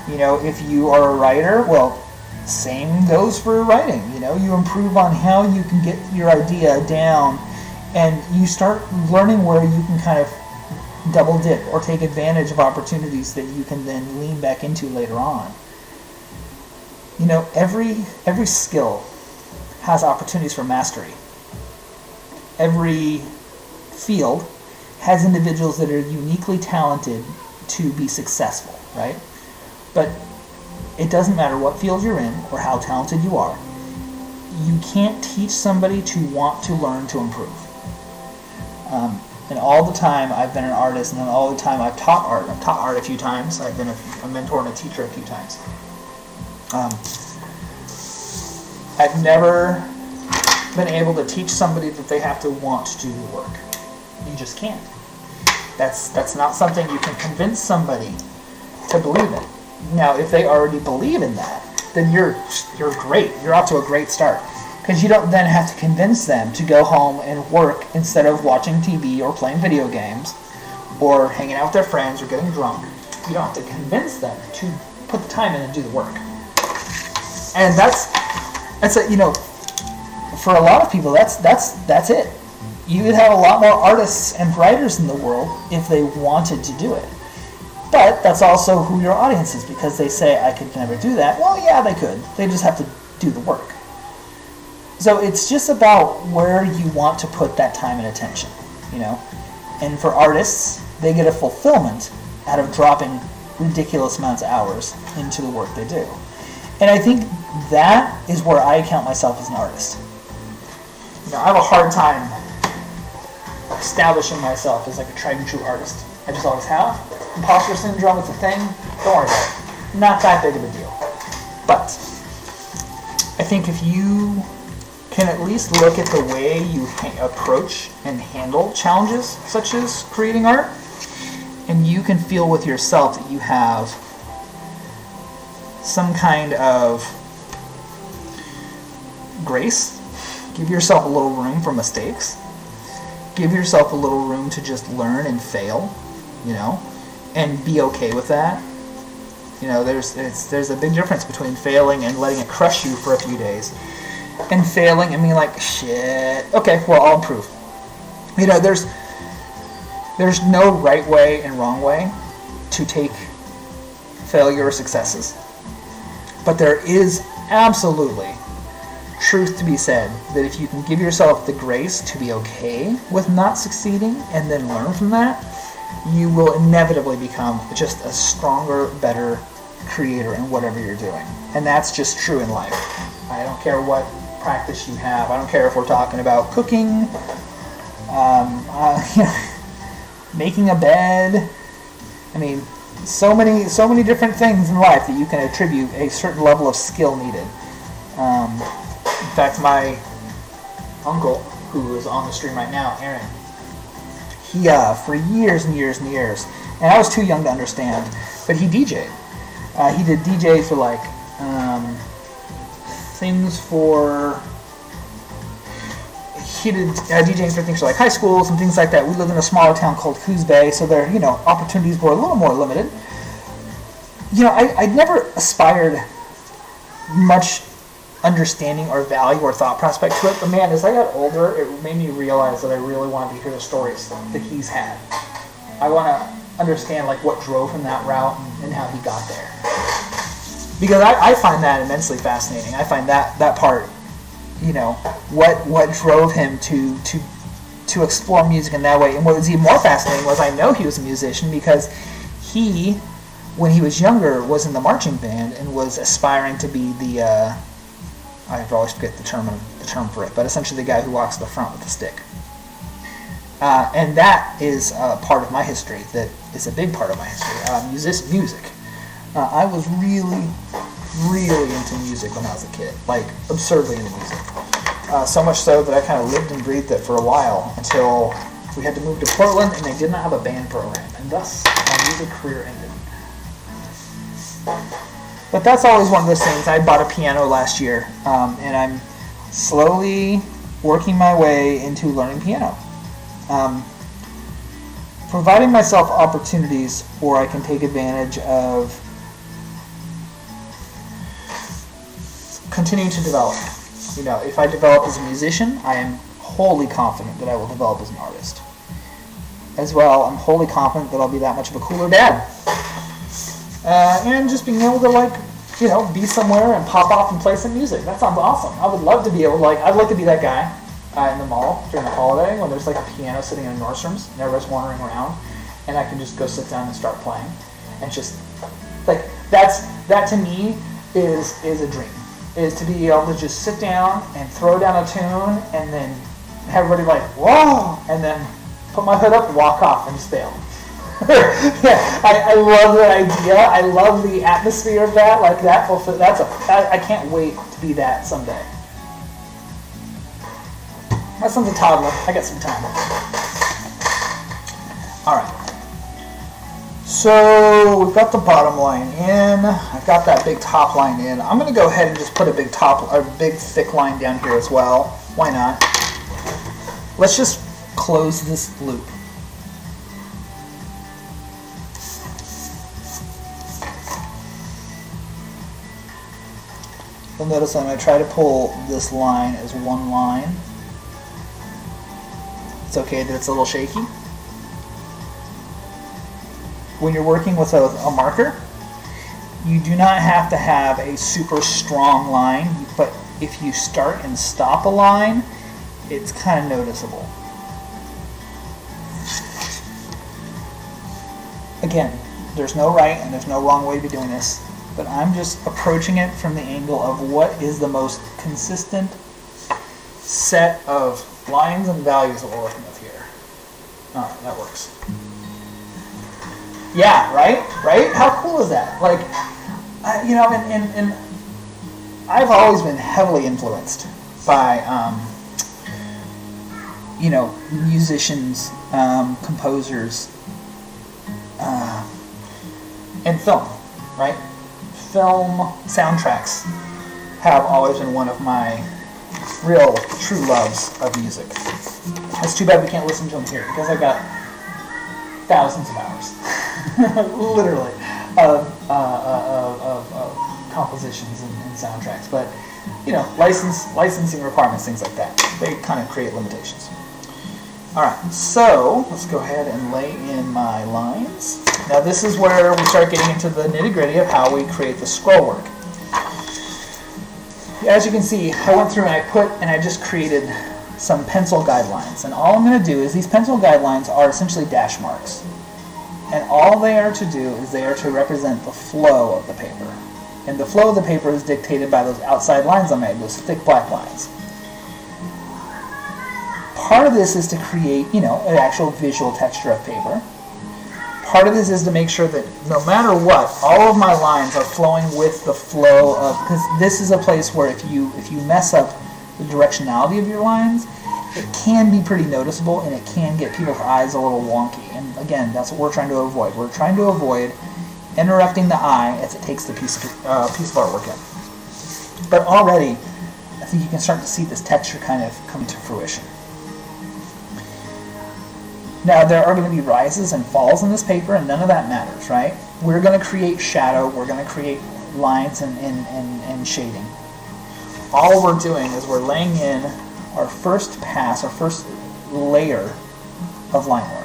If you are a writer, well, same goes for writing. You improve on how you can get your idea down, and you start learning where you can kind of double dip or take advantage of opportunities that you can then lean back into later on. Every skill has opportunities for mastery. Every field has individuals that are uniquely talented to be successful, right? But it doesn't matter what field you're in or how talented you are. You can't teach somebody to want to learn to improve. And all the time I've been an artist, and then all the time I've taught art. I've taught art a few times. I've been a mentor and a teacher a few times. I've never been able to teach somebody that they have to want to do the work. You just can't. That's not something you can convince somebody to believe in. Now, if they already believe in that, then you're great. You're off to a great start, because you don't then have to convince them to go home and work instead of watching TV or playing video games or hanging out with their friends or getting drunk. You don't have to convince them to put the time in and do the work. And that's for a lot of people, that's it. You would have a lot more artists and writers in the world if they wanted to do it. But that's also who your audience is, because they say, I could never do that. Well, yeah, they could. They just have to do the work. So it's just about where you want to put that time and attention, And for artists, they get a fulfillment out of dropping ridiculous amounts of hours into the work they do. And I think that is where I count myself as an artist. I have a hard time establishing myself as a tried and true artist. I just always have. Imposter syndrome is a thing. Don't worry about it. Not that big of a deal. But I think if you can at least look at the way you approach and handle challenges such as creating art, and you can feel with yourself that you have some kind of grace, give yourself a little room for mistakes, give yourself a little room to just learn and fail, and be okay with that, there's a big difference between failing and letting it crush you for a few days, and failing and being like, shit, okay, well, I'll improve. There's no right way and wrong way to take failure or successes. But there is absolutely truth to be said that if you can give yourself the grace to be okay with not succeeding and then learn from that, you will inevitably become just a stronger, better creator in whatever you're doing. And that's just true in life. I don't care what practice you have. I don't care if we're talking about cooking, making a bed. I mean, so many different things in life that you can attribute a certain level of skill needed. In fact, my uncle, who is on the stream right now, Aaron, he for years and years and years, and I was too young to understand, but he DJ'd. He did DJ for like things for. He did DJing for things for like high schools and things like that. We lived in a smaller town called Coos Bay, so their opportunities were a little more limited. I never aspired much understanding or value or thought prospect to it, but man, as I got older, it made me realize that I really wanted to hear the stories that he's had. I want to understand like what drove him that route and how he got there, because I find that immensely fascinating. I find that part. What drove him to explore music in that way. And what was even more fascinating was I know he was a musician because he, when he was younger, was in the marching band and was aspiring to be the, I always forget the term for it, but essentially the guy who walks to the front with the stick. And that is part of my history, that is a big part of my history, music. I was really into music when I was a kid, like absurdly into music. So much so that I kind of lived and breathed it for a while until we had to move to Portland and they did not have a band program, and thus my music career ended. But that's always one of those things. I bought a piano last year, and I'm slowly working my way into learning piano. Providing myself opportunities where I can take advantage of continuing to develop. If I develop as a musician, I am wholly confident that I will develop as an artist. As well, I'm wholly confident that I'll be that much of a cooler dad. And just being able to be somewhere and pop off and play some music. That sounds awesome. I would love to be able to I'd like to be that guy in the mall during the holiday when there's like a piano sitting in Nordstrom's and everybody's wandering around, and I can just go sit down and start playing. And just that to me is a dream. Is to be able to just sit down and throw down a tune and then have everybody like, whoa, and then put my hood up, walk off, and just bail. Yeah, I love that idea. I love the atmosphere of that. Like that, I can't wait to be that someday. My son's a toddler. I got some time. All right. So we've got the bottom line in. I've got that big top line in. I'm going to go ahead and just put a big thick line down here as well. Why not? Let's just close this loop. You'll notice I'm going to try to pull this line as one line. It's okay that it's a little shaky. When you're working with a marker, you do not have to have a super strong line, but if you start and stop a line, it's kind of noticeable. Again, there's no right and there's no wrong way to be doing this, but I'm just approaching it from the angle of what is the most consistent set of lines and values that we're working with here. Alright, that works. Yeah, right? How cool is that? And I've always been heavily influenced by, musicians, composers, and film, right? Film soundtracks have always been one of my real, true loves of music. It's too bad we can't listen to them here, because I've got thousands of hours. Literally. of compositions and soundtracks. But you know, licensing requirements, things like that, they kind of create limitations. All right, so let's go ahead and lay in my lines. Now this is where we start getting into the nitty-gritty of how we create the scroll work. As you can see, I went through and I just created some pencil guidelines. And all I'm going to do is these pencil guidelines are essentially dash marks. And all they are to do is they are to represent the flow of the paper. And the flow of the paper is dictated by those outside lines I made, those thick black lines. Part of this is to create, you know, an actual visual texture of paper. Part of this is to make sure that no matter what, all of my lines are flowing with the flow of, because this is a place where if you mess up the directionality of your lines, it can be pretty noticeable and it can get people's eyes a little wonky. And again, that's what we're trying to avoid. We're trying to avoid interrupting the eye as it takes the piece of artwork in. But already, I think you can start to see this texture kind of come to fruition. Now, there are going to be rises and falls in this paper, and none of that matters, right? We're going to create shadow, we're going to create lines and shading. All we're doing is we're laying in our first pass, our first layer of line work.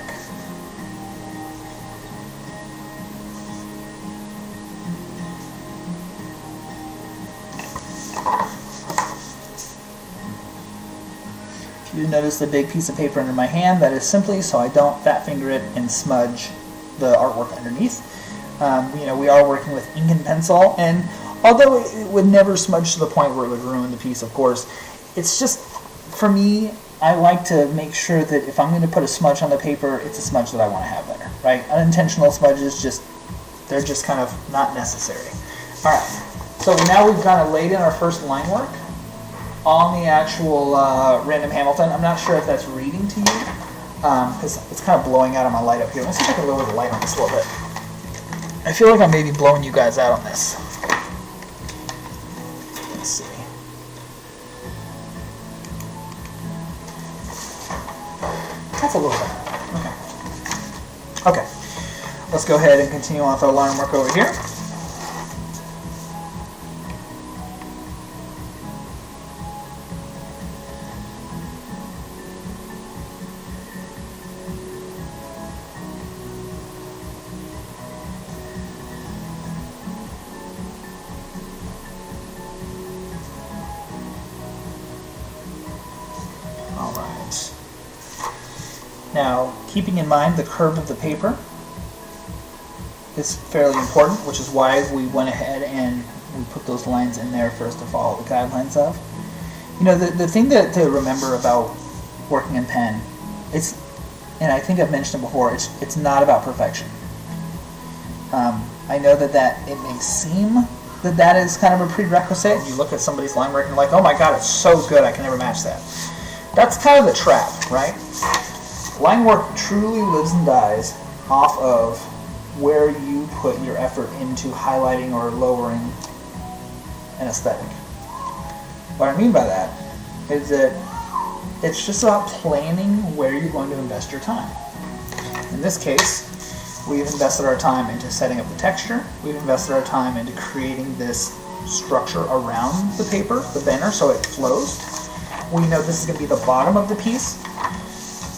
You notice the big piece of paper under my hand. That is simply so I don't fat finger it and smudge the artwork underneath. You know, we are working with ink and pencil, and although it would never smudge to the point where it would ruin the piece, of course, it's just, for me, I like to make sure that if I'm going to put a smudge on the paper, it's a smudge that I want to have there, right? Unintentional smudges, they're just kind of not necessary. All right, so now we've kind of laid in our first line work on the actual Random Hamilton. I'm not sure if that's reading to you, because it's kind of blowing out on my light up here. Let's see if I can lower the light on this a little bit. I feel like I'm maybe blowing you guys out on this. Let's see. That's a little better. Okay. Let's go ahead and continue on with our line work over here. Now, keeping in mind the curve of the paper is fairly important, which is why we went ahead and we put those lines in there for us to follow the guidelines of. You know, the thing to remember about working in pen, and I think I've mentioned it before, it's not about perfection. I know that it may seem that is kind of a prerequisite. You look at somebody's line work and you're like, oh my god, it's so good, I can never match that. That's kind of the trap, right? Line work truly lives and dies off of where you put your effort into highlighting or lowering an aesthetic. What I mean by that is that it's just about planning where you're going to invest your time. In this case, we've invested our time into setting up the texture. We've invested our time into creating this structure around the paper, the banner, so it flows. We know this is going to be the bottom of the piece.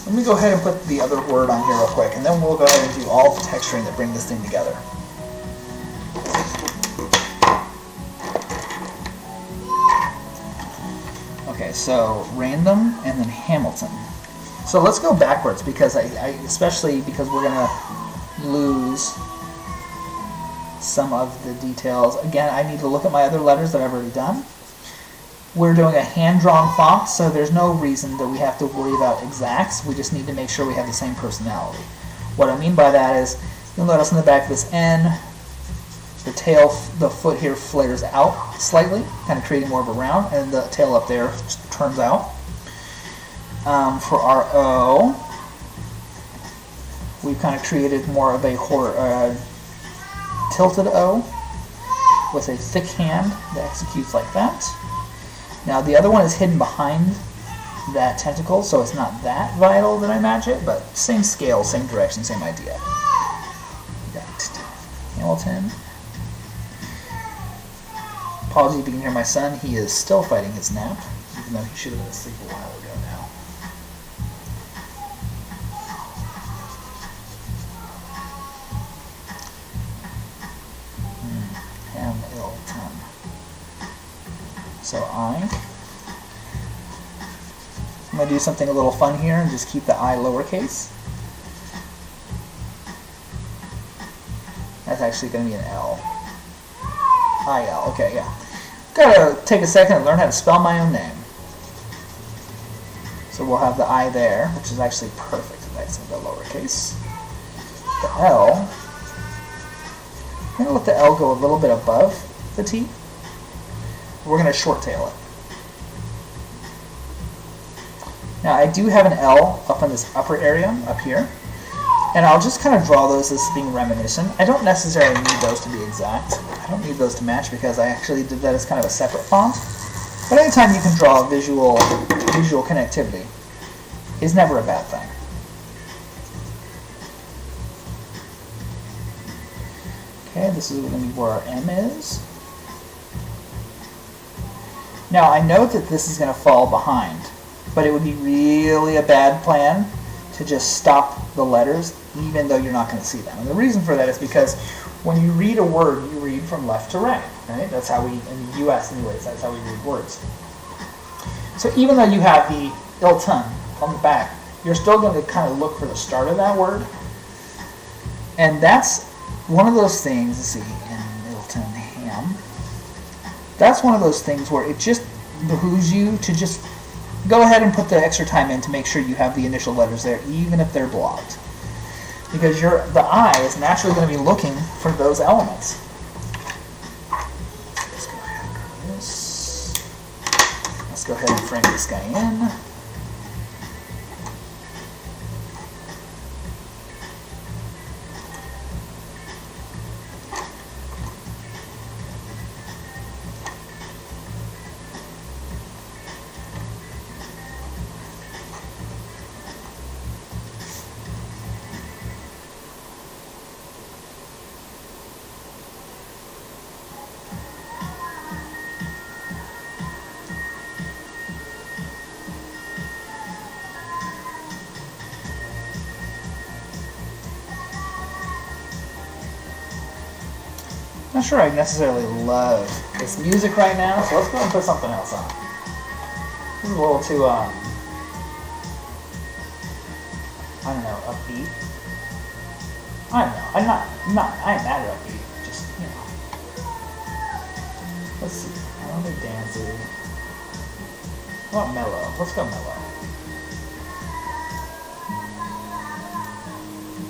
Let me go ahead and put the other word on here real quick, and then we'll go ahead and do all the texturing that bring this thing together. Okay, so random and then Hamilton. So let's go backwards because especially because we're going to lose some of the details. Again, I need to look at my other letters that I've already done. We're doing a hand-drawn font, so there's no reason that we have to worry about exacts. We just need to make sure we have the same personality. What I mean by that is, you'll notice in the back of this N, the foot here flares out slightly, kind of creating more of a round, and the tail up there just turns out. For our O, we've kind of created more of a tilted O with a thick hand that executes like that. Now the other one is hidden behind that tentacle, so it's not that vital that I match it, but same scale, same direction, same idea. Hamilton. Apologies if you can hear my son. He is still fighting his nap, even though he should have been asleep a while ago now. Hamilton. So I'm going to do something a little fun here and just keep the I lowercase. That's actually going to be an L. I-L, okay, yeah. Gotta take a second and learn how to spell my own name. So we'll have the I there, which is actually perfect. That's the lowercase. The L, I'm going to let the L go a little bit above the T. We're going to short tail it. Now I do have an L up in this upper area, up here. And I'll just kind of draw those as being reminiscent. I don't necessarily need those to be exact. I don't need those to match because I actually did that as kind of a separate font. But anytime you can draw visual connectivity is never a bad thing. Okay, this is going to be where our M is. Now I know that this is going to fall behind, but it would be really a bad plan to just stop the letters even though you're not going to see them. And the reason for that is because when you read a word, you read from left to right, right? That's how we, in the US anyways, that's how we read words. So even though you have the Ilton on the back, you're still going to kind of look for the start of that word. And that's one of those things, let's see, in Ilton, ham, that's one of those things where it just behooves you to just go ahead and put the extra time in to make sure you have the initial letters there, even if they're blocked. Because the I is naturally going to be looking for those elements. Let's go ahead and do this. Let's go ahead and frame this guy in. I'm not sure I necessarily love this music right now, so let's go and put something else on. This is a little too, I don't know, upbeat. I don't know. I ain't mad at upbeat. Just, you know. Let's see. I don't think dancing. I want mellow. Let's go mellow.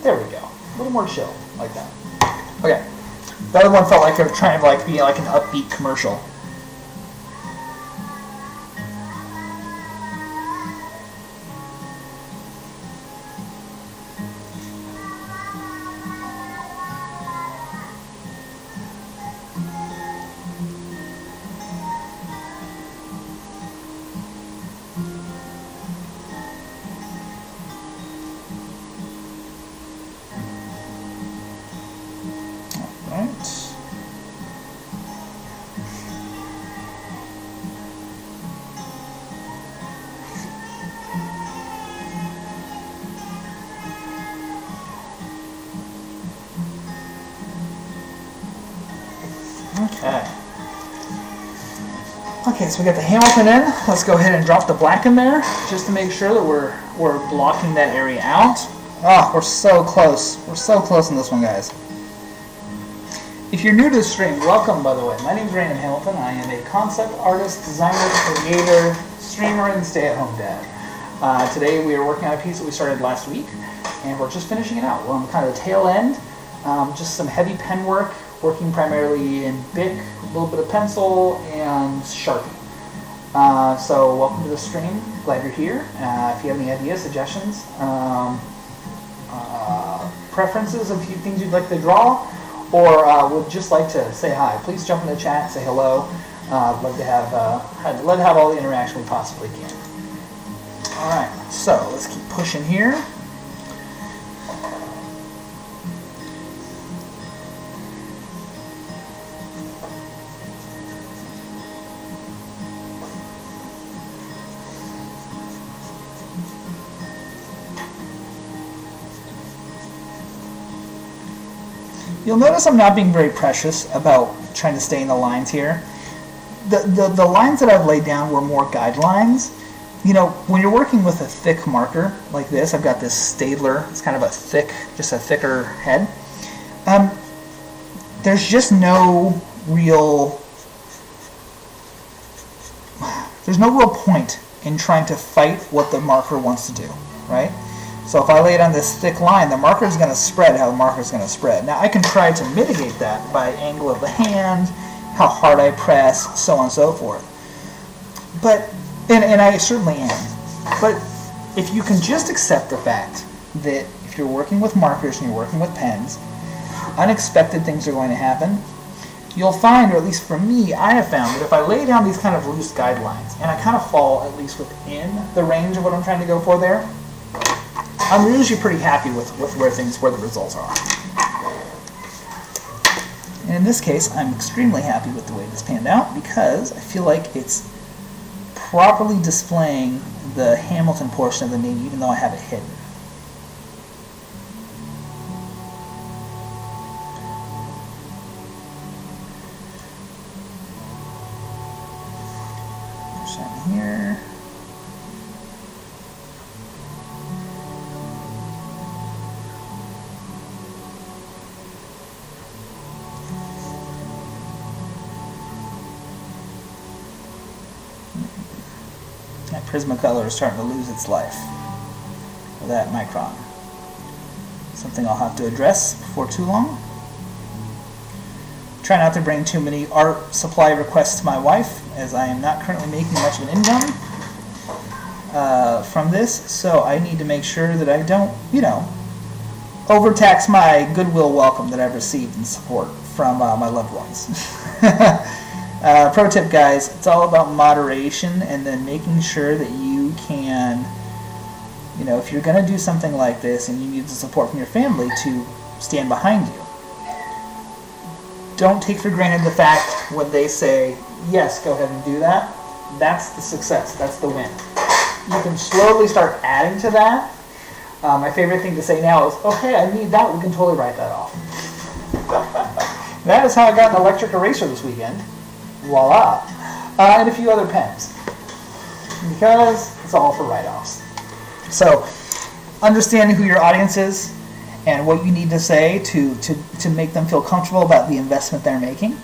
There we go. A little more chill, like that. Okay. The other one felt like they were trying to be like an upbeat commercial. Okay, so we got the Hamilton in. Let's go ahead and drop the black in there just to make sure that we're blocking that area out. Oh, we're so close. We're so close on this one, guys. If you're new to the stream, welcome, by the way. My name is Raymond Hamilton. I am a concept artist, designer, creator, streamer, and stay-at-home dad. Today we are working on a piece that we started last week, and we're just finishing it out. We're on kind of the tail end. Just some heavy pen work, working primarily in Bic, a little bit of pencil, and Sharpie. So welcome to the stream. Glad you're here. If you have any ideas, suggestions, preferences of things you'd like to draw, or would just like to say hi, please jump in the chat, say hello. I'd love to have all the interaction we possibly can. All right, so let's keep pushing here. You'll notice I'm not being very precious about trying to stay in the lines here. The lines that I've laid down were more guidelines. You know, when you're working with a thick marker like this, I've got this Staedtler. It's kind of just a thicker head. There's just no real point in trying to fight what the marker wants to do, right? So if I lay it on this thick line, the marker is going to spread how the marker is going to spread. Now I can try to mitigate that by angle of the hand, how hard I press, so on and so forth. But, and I certainly am. But if you can just accept the fact that if you're working with markers and you're working with pens, unexpected things are going to happen, you'll find, or at least for me, I have found that if I lay down these kind of loose guidelines and I kind of fall at least within the range of what I'm trying to go for there, I'm usually pretty happy with where the results are. And in this case, I'm extremely happy with the way this panned out because I feel like it's properly displaying the Hamilton portion of the name even though I have it hidden. Here. That Prismacolor is starting to lose its life with that Micron. Something I'll have to address before too long. Try not to bring too many art supply requests to my wife, as I am not currently making much of an income from this, so I need to make sure that I don't, overtax my goodwill welcome that I've received in support from my loved ones. Pro tip, guys, it's all about moderation and then making sure that you can, if you're going to do something like this and you need the support from your family to stand behind you. Don't take for granted the fact when they say, yes, go ahead and do that. That's the success. That's the win. You can slowly start adding to that. My favorite thing to say now is, okay, I need that. We can totally write that off. That is how I got an electric eraser this weekend. Voila. And a few other pens. Because it's all for write-offs. So, understanding who your audience is and what you need to say to make them feel comfortable about the investment they're making.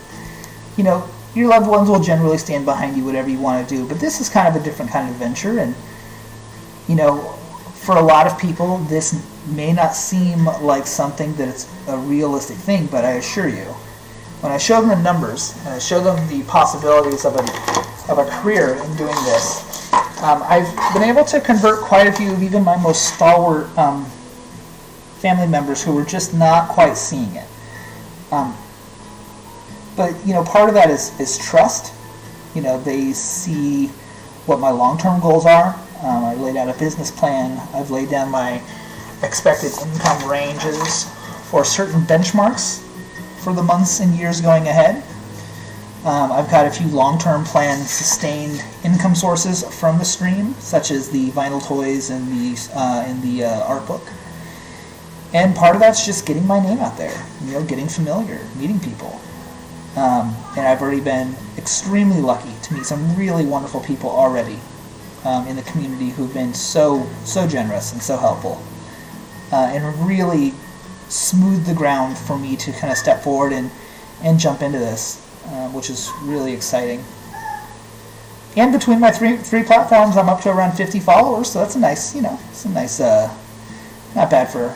Your loved ones will generally stand behind you whatever you want to do, but this is kind of a different kind of venture, and for a lot of people this may not seem like something that it's a realistic thing, but I assure you, when I show them the numbers and I show them the possibilities of a career in doing this, I've been able to convert quite a few of even my most stalwart family members who were just not quite seeing it. But part of that is trust. They see what my long-term goals are. I laid out a business plan. I've laid down my expected income ranges for certain benchmarks for the months and years going ahead. I've got a few long-term planned sustained income sources from the stream, such as the vinyl toys and the art book. And part of that's just getting my name out there, getting familiar, meeting people. And I've already been extremely lucky to meet some really wonderful people already in the community who've been so generous and so helpful. And really smoothed the ground for me to kind of step forward and jump into this, which is really exciting. And between my three platforms, I'm up to around 50 followers, so that's not bad for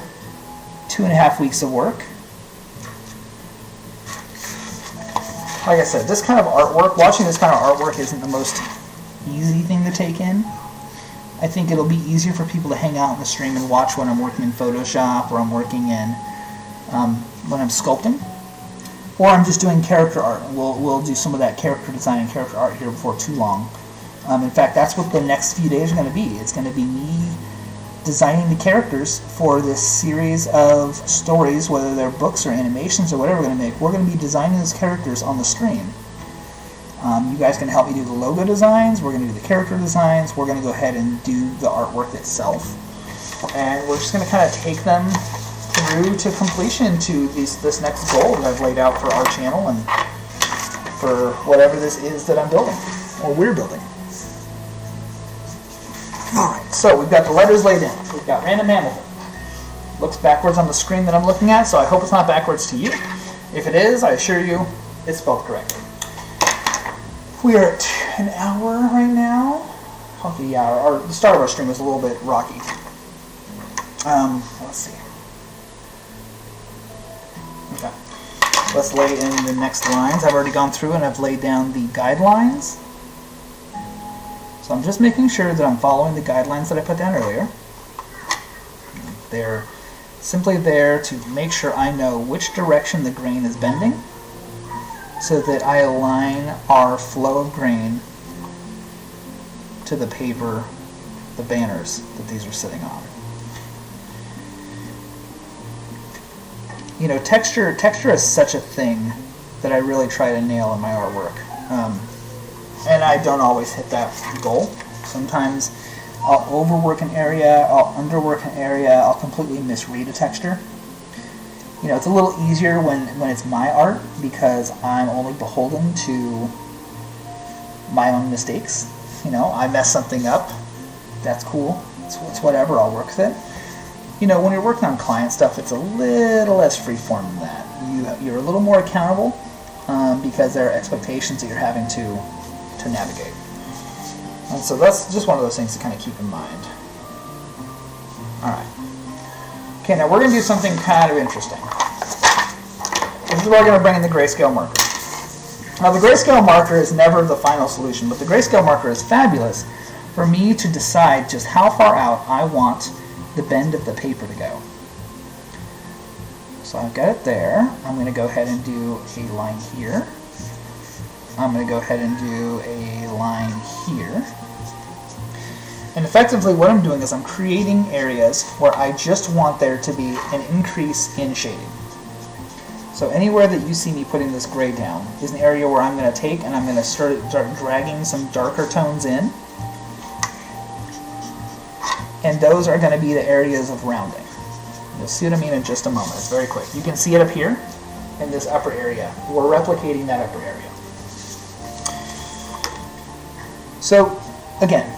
2.5 weeks of work. Like I said, this kind of artwork, watching this kind of artwork isn't the most easy thing to take in. I think it'll be easier for people to hang out in the stream and watch when I'm working in Photoshop, or I'm working in, when I'm sculpting, or I'm just doing character art. We'll do some of that character design and character art here before too long. In fact, that's what the next few days are going to be. It's going to be me designing the characters for this series of stories, whether they're books or animations or whatever we're going to make. We're going to be designing those characters on the stream. You guys can help me do the logo designs. We're going to do the character designs. We're going to go ahead and do the artwork itself. And we're just going to kind of take them in through to completion to this next goal that I've laid out for our channel and for whatever this is that I'm building, or we're building. Alright, so we've got the letters laid in. We've got Random Mammal. Looks backwards on the screen that I'm looking at, so I hope it's not backwards to you. If it is, I assure you, it's spelled correctly. We are at an hour right now. Okay, yeah, the start of our stream was a little bit rocky. Let's see. Okay. Let's lay in the next lines. I've already gone through and I've laid down the guidelines. So I'm just making sure that I'm following the guidelines that I put down earlier. They're simply there to make sure I know which direction the grain is bending so that I align our flow of grain to the paper, the banners that these are sitting on. You know, texture is such a thing that I really try to nail in my artwork. And I don't always hit that goal. Sometimes I'll overwork an area, I'll underwork an area, I'll completely misread a texture. You know, it's a little easier when it's my art because I'm only beholden to my own mistakes. You know, I mess something up, that's cool, it's whatever, I'll work with it. You know, when you're working on client stuff, it's a little less freeform than that. You're a little more accountable because there are expectations that you're having to navigate. And so that's just one of those things to kind of keep in mind. Alright. Okay, now we're going to do something kind of interesting. This is where we're going to bring in the grayscale marker. Now the grayscale marker is never the final solution, but the grayscale marker is fabulous for me to decide just how far out I want the bend of the paper to go. So I've got it there. I'm going to go ahead and do a line here. I'm going to go ahead and do a line here. And effectively what I'm doing is I'm creating areas where I just want there to be an increase in shading. So anywhere that you see me putting this gray down is an area where I'm going to take and I'm going to start dragging some darker tones in. And those are going to be the areas of rounding. You'll see what I mean in just a moment. It's very quick. You can see it up here in this upper area. We're replicating that upper area. So, again,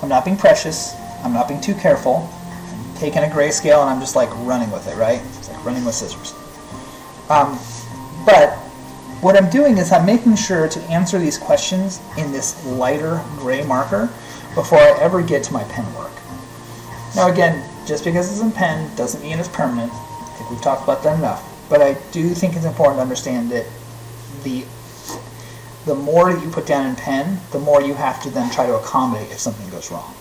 I'm not being precious. I'm not being too careful. I'm taking a grayscale and I'm just like running with it, right? It's like running with scissors. But what I'm doing is I'm making sure to answer these questions in this lighter gray marker before I ever get to my pen work. Now again, just because it's in pen doesn't mean it's permanent. I think we've talked about that enough. But I do think it's important to understand that the more that you put down in pen, the more you have to then try to accommodate if something goes wrong.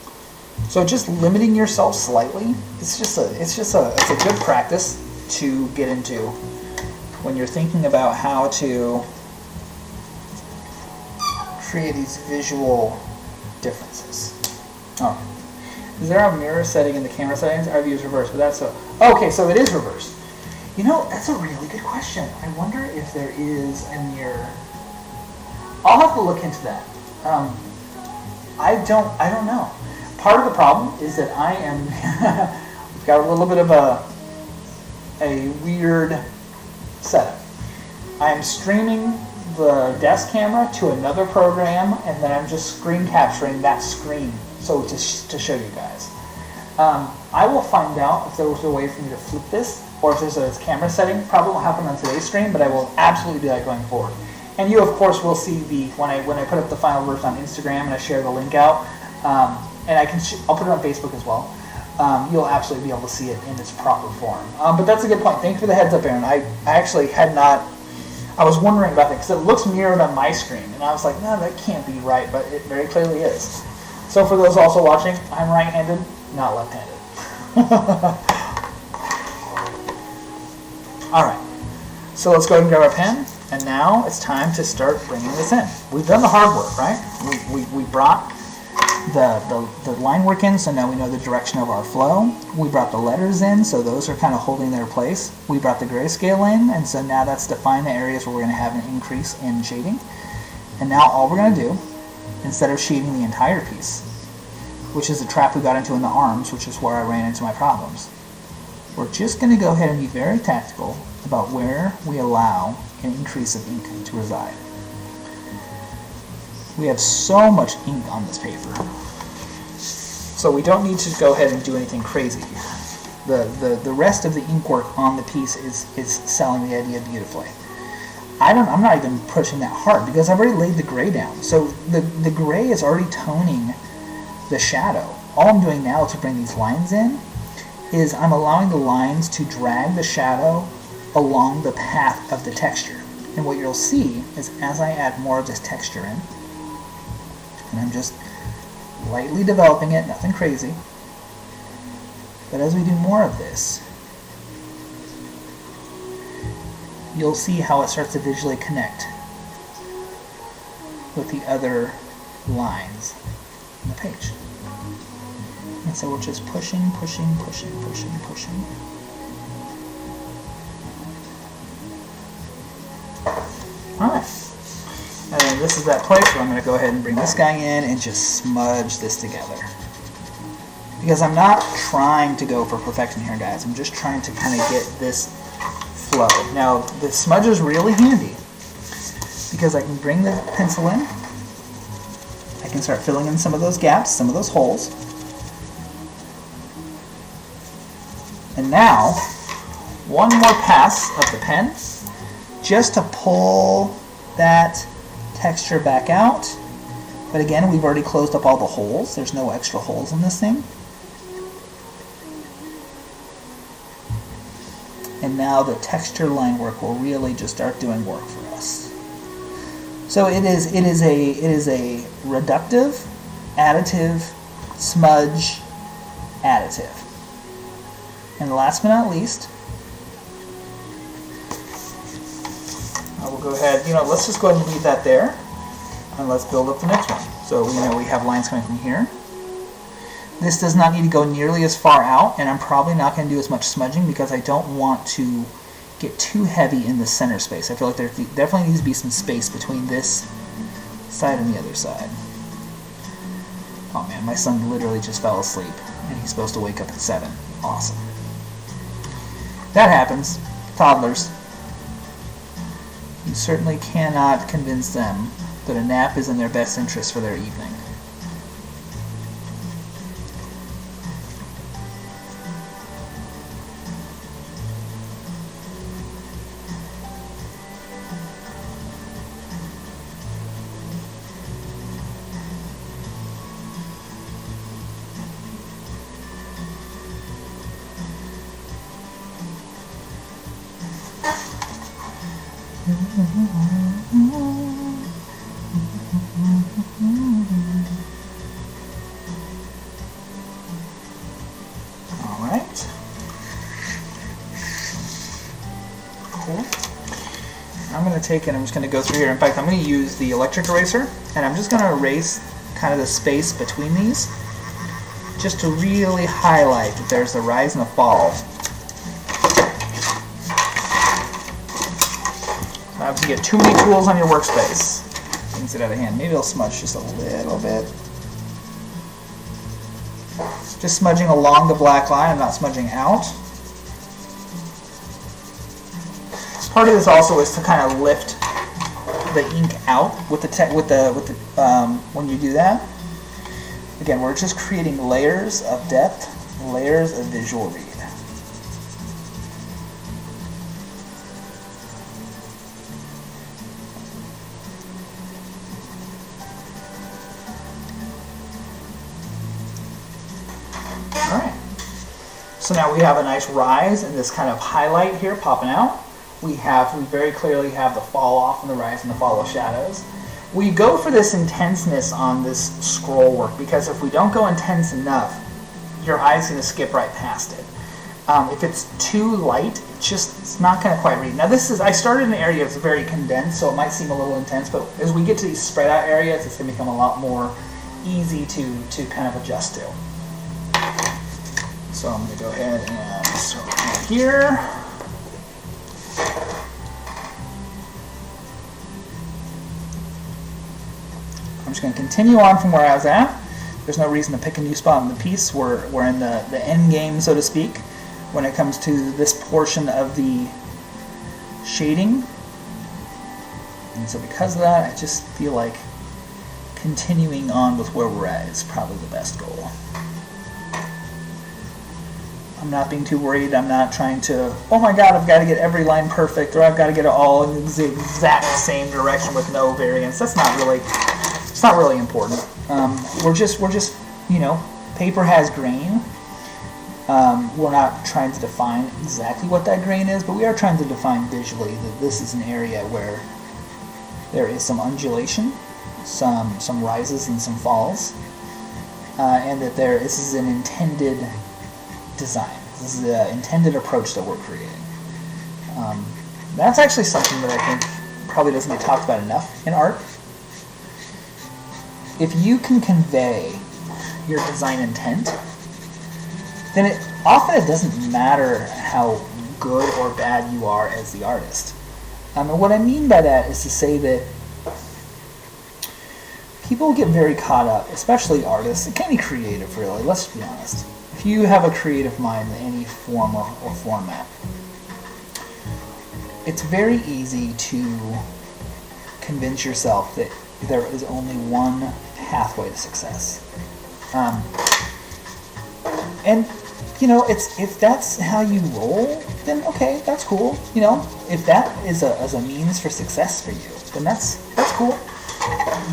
So just limiting yourself slightly, it's a good practice to get into when you're thinking about how to create these visual differences. Oh. Is there a mirror setting in the camera settings? Our view is reversed, but that's so. Okay, so it is reversed. You know, that's a really good question. I wonder if there is a mirror. I'll have to look into that. I don't know. Part of the problem is that I am. We've got a little bit of a weird setup. I am streaming the desk camera to another program, and then I'm just screen capturing that screen. So to show you guys. I will find out if there's a way for me to flip this, or if there's a camera setting. Probably won't happen on today's stream, but I will absolutely do that going forward. And you, of course, will see when I put up the final version on Instagram and I share the link out, and I'll put it on Facebook as well. You'll absolutely be able to see it in its proper form. But that's a good point. Thank you for the heads up, Aaron. I actually had not. I was wondering about that because it looks mirrored on my screen, and I was like, no, that can't be right, but it very clearly is. So for those also watching, I'm right-handed, not left-handed. Alright, so let's go ahead and grab our pen, and now it's time to start bringing this in. We've done the hard work, right? We brought the line work in, so now we know the direction of our flow. We brought the letters in, so those are kind of holding their place. We brought the grayscale in, and so now that's defined the areas where we're going to have an increase in shading. And now all we're going to do, instead of shading the entire piece, which is the trap we got into in the arms, which is where I ran into my problems, we're just going to go ahead and be very tactical about where we allow an increase of ink to reside. We have so much ink on this paper, so we don't need to go ahead and do anything crazy here. The rest of the ink work on the piece is selling the idea beautifully. I'm not even pushing that hard because I've already laid the gray down. So the gray is already toning the shadow. All I'm doing now to bring these lines in is I'm allowing the lines to drag the shadow along the path of the texture. And what you'll see is as I add more of this texture in, and I'm just lightly developing it, nothing crazy, but as we do more of this, you'll see how it starts to visually connect with the other lines on the page. And so we're just pushing. Alright. And then this is that place where I'm going to go ahead and bring this guy in and just smudge this together. Because I'm not trying to go for perfection here, guys. I'm just trying to kind of get this flow. Now, the smudge is really handy because I can bring the pencil in. I can start filling in some of those gaps, some of those holes. And now, one more pass of the pen just to pull that texture back out. But again, we've already closed up all the holes. There's no extra holes in this thing. And now the texture line work will really just start doing work for us. So it is a reductive, additive, smudge, additive. And last but not least, I will go ahead, let's just go ahead and leave that there, and let's build up the next one. So we have lines coming from here. This does not need to go nearly as far out, and I'm probably not going to do as much smudging because I don't want to get too heavy in the center space. I feel like there definitely needs to be some space between this side and the other side. Oh man, my son literally just fell asleep, and he's supposed to wake up at 7. Awesome. That happens. Toddlers. You certainly cannot convince them that a nap is in their best interest for their evening. Alright. Cool. I'm going to take it, I'm just going to go through here. In fact, I'm going to use the electric eraser, and I'm just going to erase kind of the space between these, just to really highlight that there's a rise and a fall. If you get too many tools on your workspace, things get out of hand. Maybe it'll smudge just a little bit. Just smudging along the black line. I'm not smudging out. Part of this also is to kind of lift the ink out with when you do that. Again, we're just creating layers of depth, layers of visual read. Alright, so now we have a nice rise and this kind of highlight here popping out. We very clearly have the fall off and the rise and the fall of shadows. We go for this intenseness on this scroll work because if we don't go intense enough, your eye's going to skip right past it. If it's too light, it's not going to quite read. Now I started in an area that's very condensed, so it might seem a little intense, but as we get to these spread out areas, it's going to become a lot more easy to kind of adjust to. So I'm going to go ahead and start right here. I'm just going to continue on from where I was at. There's no reason to pick a new spot in the piece. We're in the end game, so to speak. when it comes to this portion of the shading. And so because of that, I just feel like continuing on with where we're at is probably the best goal. I'm not being too worried. I'm not trying to, oh my god, I've got to get every line perfect, or I've got to get it all in the exact same direction with no variance. That's not really, it's not really important. We're just, you know, paper has grain. We're not trying to define exactly what that grain is, but we are trying to define visually that this is an area where there is some undulation, some rises and some falls, and that this is an intended design. This is the intended approach that we're creating. That's actually something that I think probably doesn't get talked about enough in art. If you can convey your design intent, then it doesn't matter how good or bad you are as the artist. And what I mean by that is to say that people get very caught up, especially artists. It can be creative, really. Let's be honest. If you have a creative mind in any form or format, it's very easy to convince yourself that there is only one pathway to success. And you know, if that's how you roll, then okay, that's cool. You know, if that is a means for success for you, then that's cool.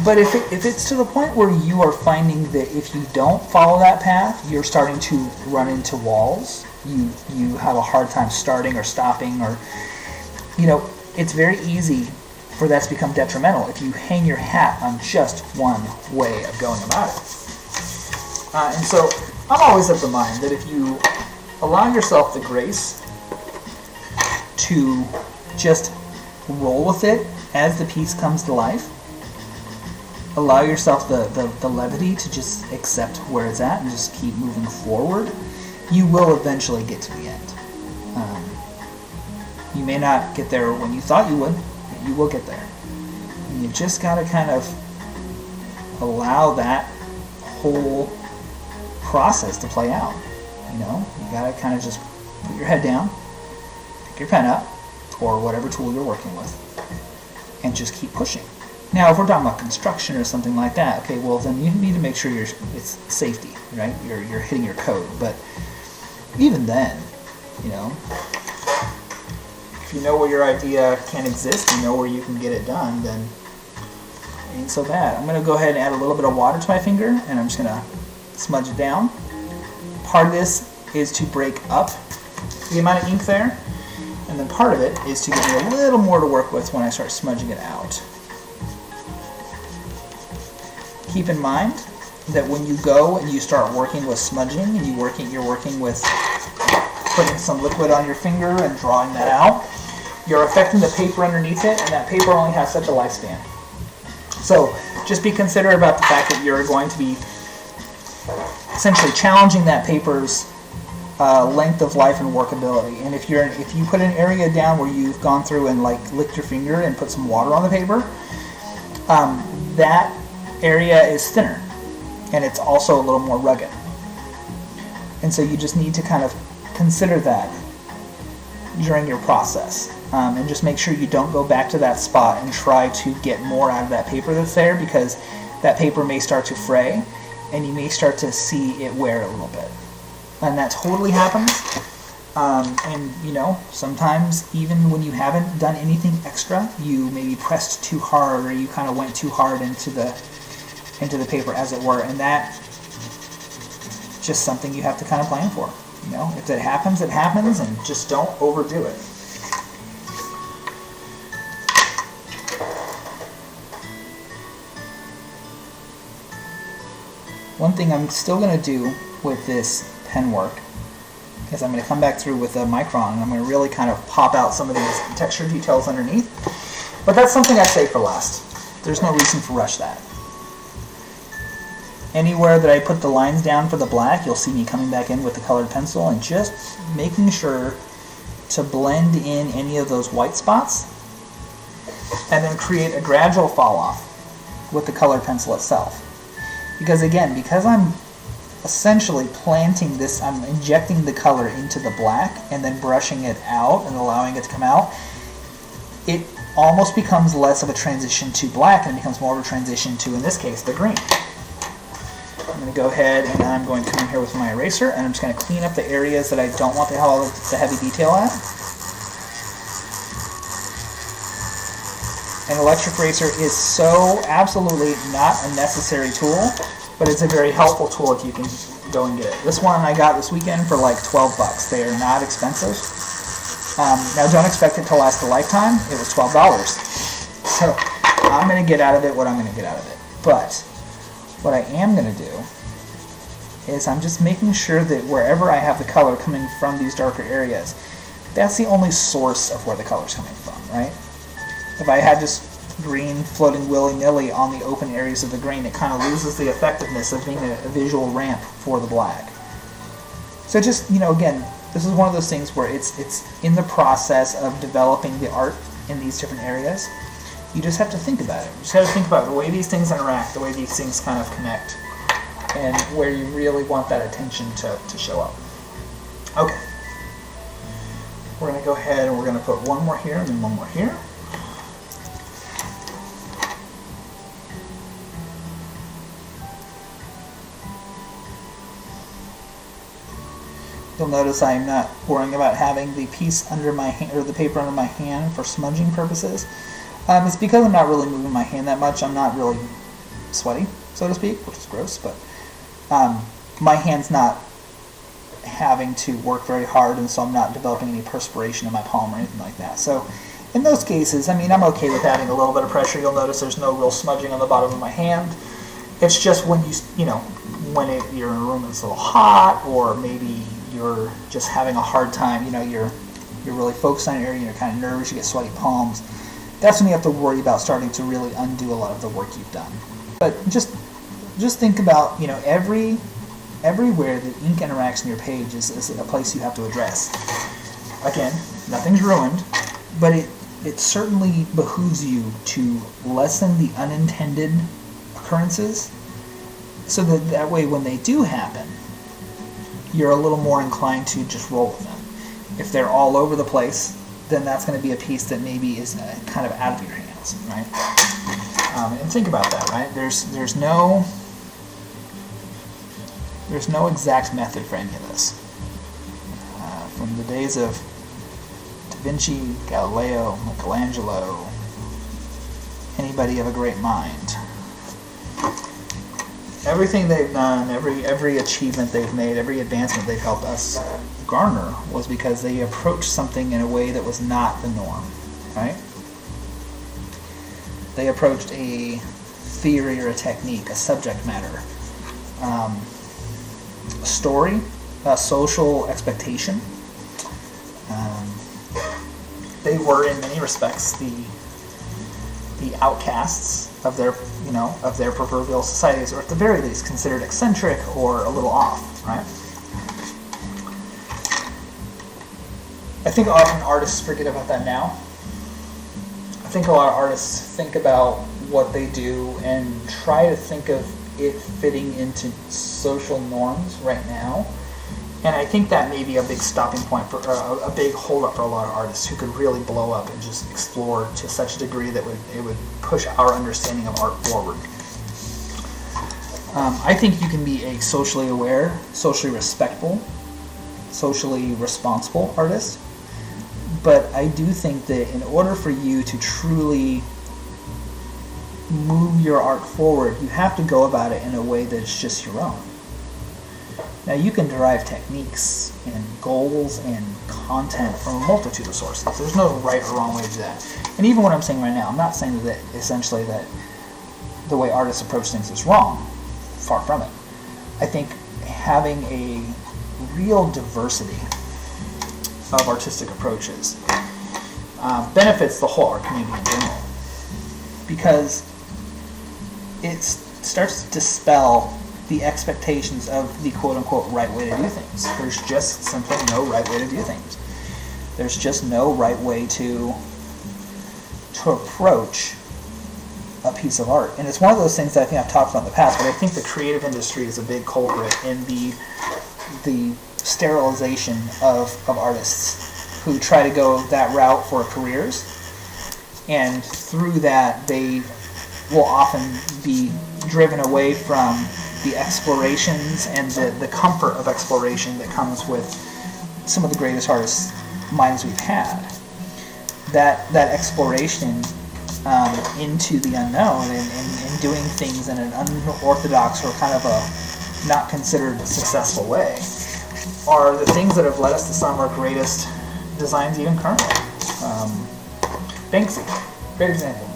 But if it's to the point where you are finding that if you don't follow that path, you're starting to run into walls, you have a hard time starting or stopping, or, you know, it's very easy for that to become detrimental if you hang your hat on just one way of going about it. And so I'm always of the mind that if you allow yourself the grace to just roll with it as the piece comes to life, allow yourself the levity to just accept where it's at and just keep moving forward, you will eventually get to the end. You may not get there when you thought you would, but you will get there. And you just got to kind of allow that whole process to play out. You know, you got to kind of just put your head down, pick your pen up, or whatever tool you're working with, and just keep pushing. Now, if we're talking about construction or something like that, okay, well then you need to make sure it's safety, right? You're hitting your code. But even then, you know, if you know where your idea can exist, you know where you can get it done, then it ain't so bad. I'm going to go ahead and add a little bit of water to my finger, and I'm just going to smudge it down. Part of this is to break up the amount of ink there, and then part of it is to give me a little more to work with when I start smudging it out. Keep in mind that when you go and you start working with smudging and you're working with putting some liquid on your finger and drawing that out, you're affecting the paper underneath it, and that paper only has such a lifespan. So just be considerate about the fact that you're going to be essentially challenging that paper's length of life and workability. And if you put an area down where you've gone through and like licked your finger and put some water on the paper, that area is thinner, and it's also a little more rugged. And so you just need to kind of consider that during your process, and just make sure you don't go back to that spot and try to get more out of that paper that's there, because that paper may start to fray and you may start to see it wear a little bit. And that totally happens. And you know, sometimes even when you haven't done anything extra, you maybe pressed too hard, or you kind of went too hard into the paper, as it were, and that's just something you have to kind of plan for. You know, if it happens, it happens, and just don't overdo it. One thing I'm still going to do with this pen work is I'm going to come back through with a Micron, and I'm going to really kind of pop out some of these texture details underneath. But that's something I save for last. There's no reason to rush that. Anywhere that I put the lines down for the black, you'll see me coming back in with the colored pencil and just making sure to blend in any of those white spots, and then create a gradual fall off with the colored pencil itself. Because again, because I'm essentially planting this, I'm injecting the color into the black and then brushing it out and allowing it to come out. It almost becomes less of a transition to black and becomes more of a transition to, in this case, the green. I'm going to go ahead and I'm going to come in here with my eraser and I'm just going to clean up the areas that I don't want the heavy detail at. An electric eraser is so absolutely not a necessary tool, but it's a very helpful tool if you can go and get it. This one I got this weekend for like 12 bucks. They are not expensive. Now don't expect it to last a lifetime. It was $12. So I'm going to get out of it what I'm going to get out of it. But what I am going to do is I'm just making sure that wherever I have the color coming from these darker areas, that's the only source of where the color is coming from, right? If I had just green floating willy-nilly on the open areas of the green, it kind of loses the effectiveness of being a visual ramp for the black. So just, again, this is one of those things where it's in the process of developing the art in these different areas. You just have to think about it. You just have to think about the way these things interact, the way these things kind of connect, and where you really want that attention to show up. Okay. We're going to go ahead and we're going to put one more here and then one more here. You'll notice I'm not worrying about having the piece under my hand, or the paper under my hand for smudging purposes. It's because I'm not really moving my hand that much. I'm not really sweaty, so to speak, which is gross, but my hand's not having to work very hard, and so I'm not developing any perspiration in my palm or anything like that. So in those cases, I'm okay with adding a little bit of pressure. You'll notice there's no real smudging on the bottom of my hand. It's just when you're in a room that's a little hot, or maybe you're just having a hard time, you're really focused on an area, you're kind of nervous, you get sweaty palms, that's when you have to worry about starting to really undo a lot of the work you've done. But just think about, everywhere that ink interacts in your page is a place you have to address. Again, nothing's ruined, but it certainly behooves you to lessen the unintended occurrences, so that way when they do happen, you're a little more inclined to just roll with them. If they're all over the place, then that's going to be a piece that maybe is kind of out of your hands, right? And think about that, right? There's no exact method for any of this. From the days of Da Vinci, Galileo, Michelangelo, anybody of a great mind, everything they've done, every achievement they've made, every advancement they've helped us garner was because they approached something in a way that was not the norm, right? They approached a theory or a technique, a subject matter, a story, a social expectation. They were, in many respects, the outcasts of their proverbial societies, or at the very least considered eccentric or a little off, right? I think often artists forget about that now. I think a lot of artists think about what they do and try to think of it fitting into social norms right now. And I think that may be a big stopping point for a big holdup for a lot of artists who could really blow up and just explore to such a degree that it would push our understanding of art forward. I think you can be a socially aware, socially respectful, socially responsible artist. But I do think that in order for you to truly move your art forward, you have to go about it in a way that's just your own. Now, you can derive techniques and goals and content from a multitude of sources. There's no right or wrong way to do that. And even what I'm saying right now, I'm not saying that essentially that the way artists approach things is wrong. Far from it. I think having a real diversity of artistic approaches benefits the whole art community in general, because it starts to dispel the expectations of the quote-unquote right way to do things. There's just simply no right way to do things. There's just no right way to approach a piece of art. And it's one of those things that I think I've talked about in the past, but I think the creative industry is a big culprit in the sterilization of artists who try to go that route for careers. And through that, they will often be driven away from the explorations and the comfort of exploration that comes with some of the greatest artists' minds we've had. That exploration into the unknown and doing things in an unorthodox or kind of a not considered successful way are the things that have led us to some of our greatest designs even currently. Banksy, great example.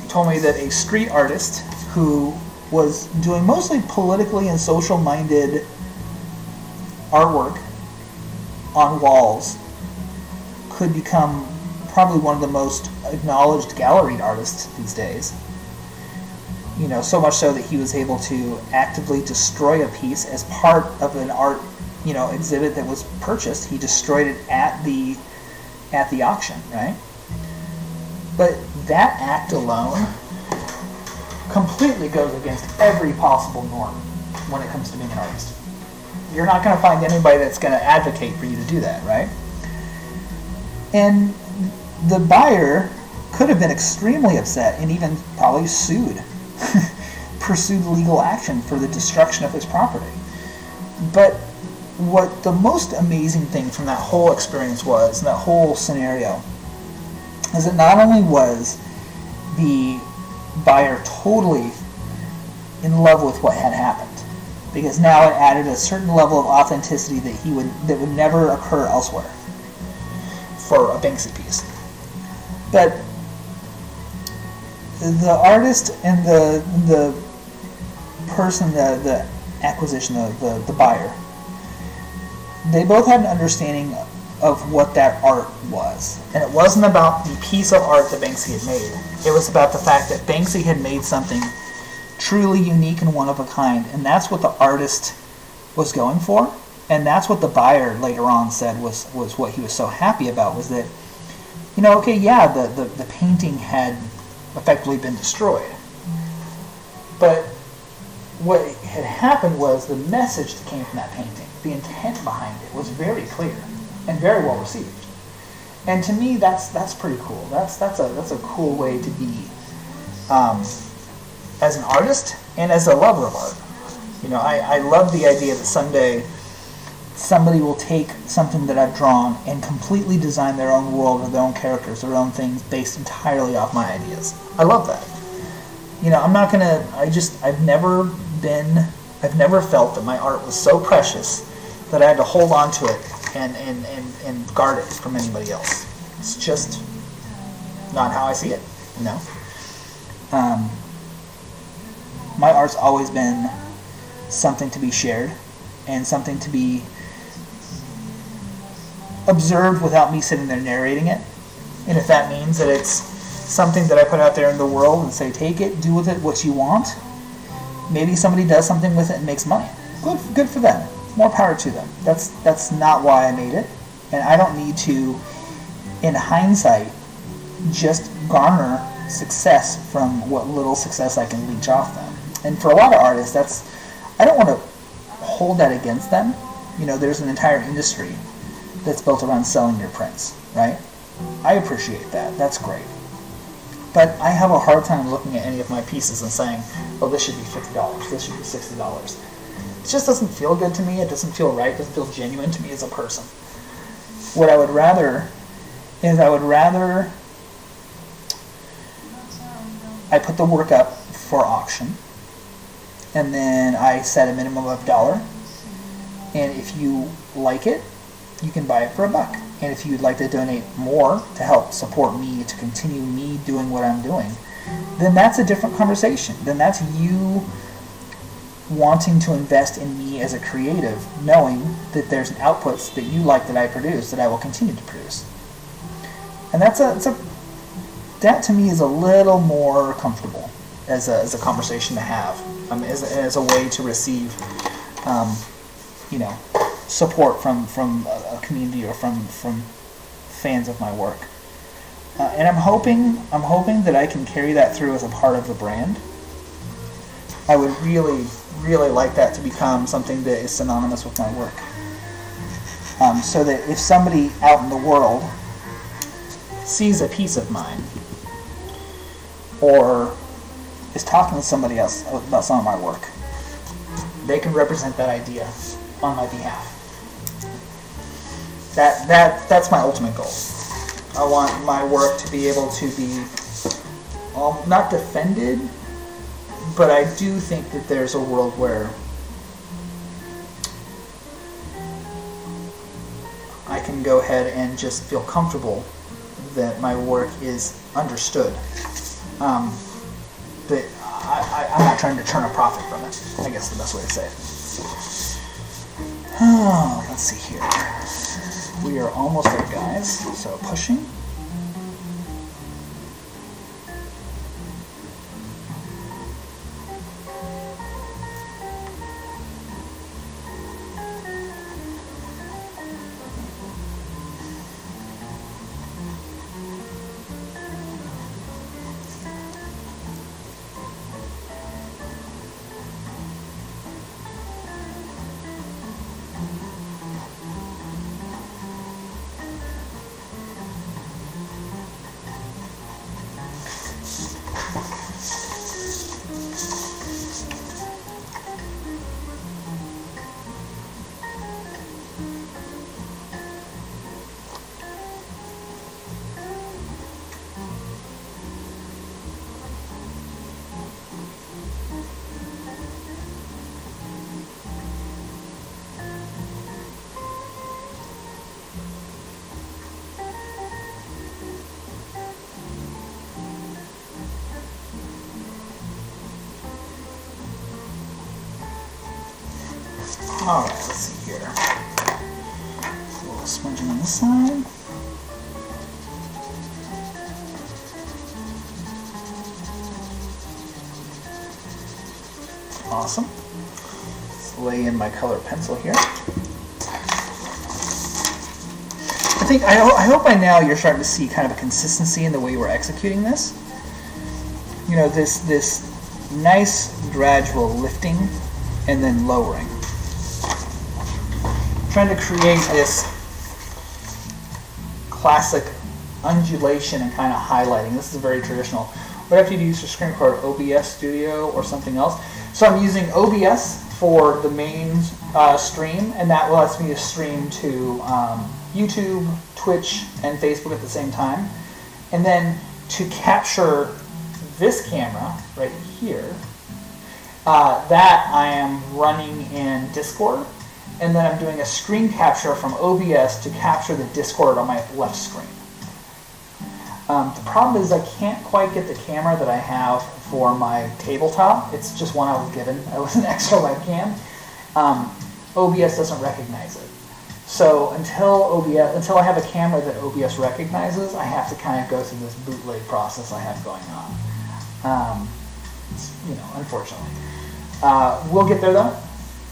He told me that a street artist who was doing mostly politically and social-minded artwork on walls could become probably one of the most acknowledged gallery artists these days. You know, so much so that he was able to actively destroy a piece as part of an art, exhibit that was purchased. He destroyed it at the auction, right? But that act alone completely goes against every possible norm when it comes to being an artist. You're not going to find anybody that's going to advocate for you to do that, right? And the buyer could have been extremely upset and even probably pursued legal action for the destruction of his property. But what the most amazing thing from that whole experience was, and that whole scenario, is that not only was the buyer totally in love with what had happened, because now it added a certain level of authenticity that would never occur elsewhere for a Banksy piece. But the artist and the person, the acquisition, the buyer, they both had an understanding of what that art was. And it wasn't about the piece of art that Banksy had made. It was about the fact that Banksy had made something truly unique and one of a kind, and that's what the artist was going for. And that's what the buyer later on said was what he was so happy about, was that, the painting had effectively been destroyed. But what had happened was the message that came from that painting, the intent behind it, was very clear and very well received. And to me, that's pretty cool. That's a cool way to be as an artist and as a lover of art. I love the idea that someday somebody will take something that I've drawn and completely design their own world or their own characters, their own things based entirely off my ideas. I love that. I've never felt that my art was so precious that I had to hold on to it and guard it from anybody else. It's just not how I see it, My art's always been something to be shared and something to be observed without me sitting there narrating it. And if that means that it's something that I put out there in the world and say, take it, do with it what you want, maybe somebody does something with it and makes money. Good for them. More power to them. That's not why I made it. And I don't need to, in hindsight, just garner success from what little success I can leech off them. And for a lot of artists, I don't want to hold that against them. There's an entire industry that's built around selling your prints, right? I appreciate that. That's great. But I have a hard time looking at any of my pieces and saying, oh, this should be $50, this should be $60. It just doesn't feel good to me. It doesn't feel right. It doesn't feel genuine to me as a person. What I would rather is I put the work up for auction, and then I set a minimum of $1. And if you like it, you can buy it for $1. And if you'd like to donate more to help support me, to continue me doing what I'm doing, then that's a different conversation. Then that's you wanting to invest in me as a creative, knowing that there's outputs that you like that I produce, that I will continue to produce. And that to me is a little more comfortable as a conversation to have, as a way to receive, support from a community or from fans of my work. And I'm hoping that I can carry that through as a part of the brand. I would really, really like that to become something that is synonymous with my work. So that if somebody out in the world sees a piece of mine or is talking to somebody else about some of my work, they can represent that idea on my behalf. That's my ultimate goal. I want my work to be able to be not defended, but I do think that there's a world where I can go ahead and just feel comfortable that my work is understood. But I'm not trying to turn a profit from it, I guess the best way to say it. Oh, let's see here. We are almost there, guys. So pushing. Alright, let's see here. A little smudging on this side. Awesome. Let's lay in my colored pencil here. I hope by now you're starting to see kind of a consistency in the way we're executing this. You know, this nice gradual lifting and then lowering. Trying to create this classic undulation and kind of highlighting. This is very traditional. What I have to use for screen record, OBS Studio or something else. So I'm using OBS for the main stream, and that lets me to stream to YouTube, Twitch, and Facebook at the same time. And then to capture this camera right here, that I am running in Discord. And then I'm doing a screen capture from OBS to capture the Discord on my left screen. The problem is I can't quite get the camera that I have for my tabletop. It's just one I was given. It was an extra webcam. OBS doesn't recognize it. So until I have a camera that OBS recognizes, I have to kind of go through this bootleg process I have going on. Unfortunately. We'll get there though.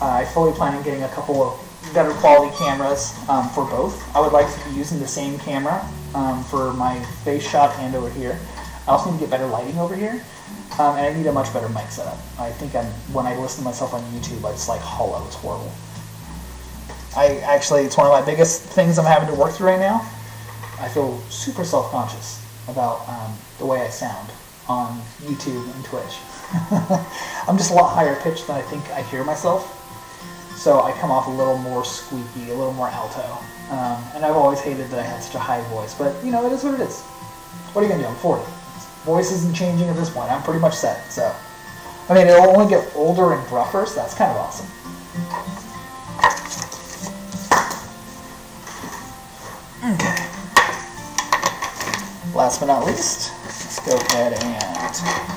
I fully plan on getting a couple of better quality cameras for both. I would like to be using the same camera for my face shot and over here. I also need to get better lighting over here, and I need a much better mic setup. I think when I listen to myself on YouTube, it's like hollow. It's horrible. It's one of my biggest things I'm having to work through right now. I feel super self-conscious about the way I sound on YouTube and Twitch. I'm just a lot higher pitched than I think I hear myself. So I come off a little more squeaky, a little more alto. And I've always hated that I had such a high voice. But, it is what it is. What are you going to do? I'm 40. Voice isn't changing at this point. I'm pretty much set. So, it'll only get older and gruffer, so that's kind of awesome. Okay. Last but not least, let's go ahead and...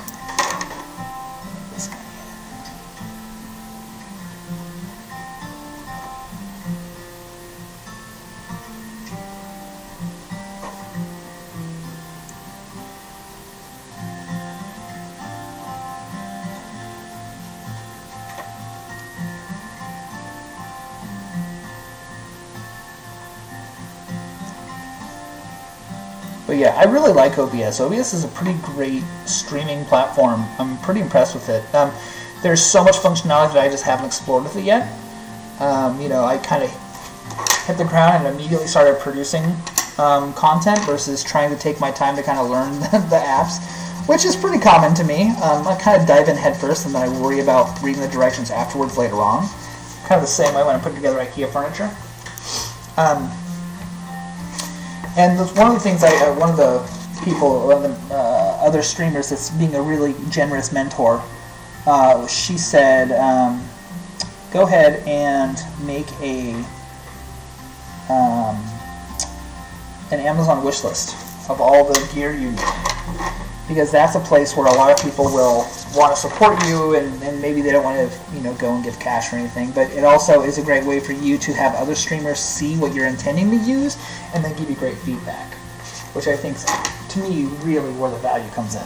But yeah, I really like OBS. OBS is a pretty great streaming platform. I'm pretty impressed with it. There's so much functionality that I just haven't explored with it yet. I kind of hit the ground and immediately started producing content versus trying to take my time to kind of learn the apps, which is pretty common to me. I kind of dive in head first and then I worry about reading the directions afterwards later on. Kind of the same way when I put together IKEA furniture. And one of the things one of the people, one of the other streamers that's being a really generous mentor, she said, go ahead and make an Amazon wish list of all the gear you need. Because that's a place where a lot of people will want to support you, and maybe they don't want to, go and give cash or anything. But it also is a great way for you to have other streamers see what you're intending to use, and then give you great feedback, which I think, to me, really where the value comes in.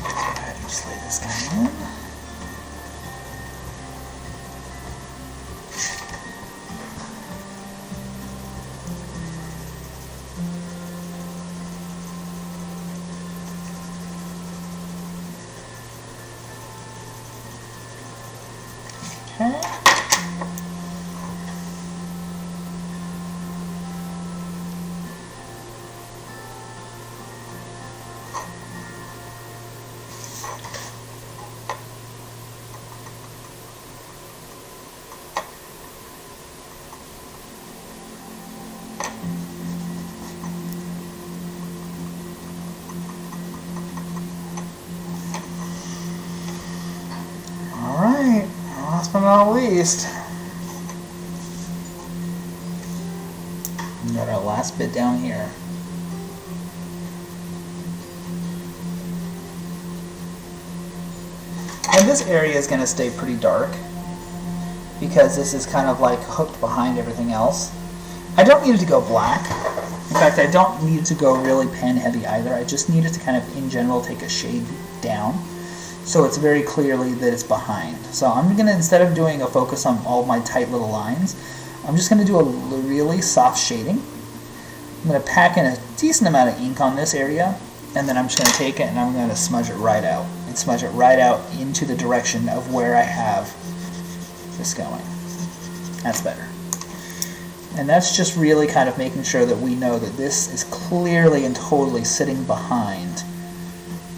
Go ahead and just lay this guy in. Okay. All right. Last but not least, we got our last bit down here. And this area is going to stay pretty dark because this is kind of like hooked behind everything else. I don't need it to go black. In fact, I don't need it to go really pen heavy either. I just need it to kind of, in general, take a shade down. So it's very clearly that it's behind. So I'm going to, instead of doing a focus on all my tight little lines, I'm just going to do a really soft shading. I'm going to pack in a decent amount of ink on this area, and then I'm just going to take it and I'm going to smudge it right out. And smudge it right out into the direction of where I have this going. That's better. And that's just really kind of making sure that we know that this is clearly and totally sitting behind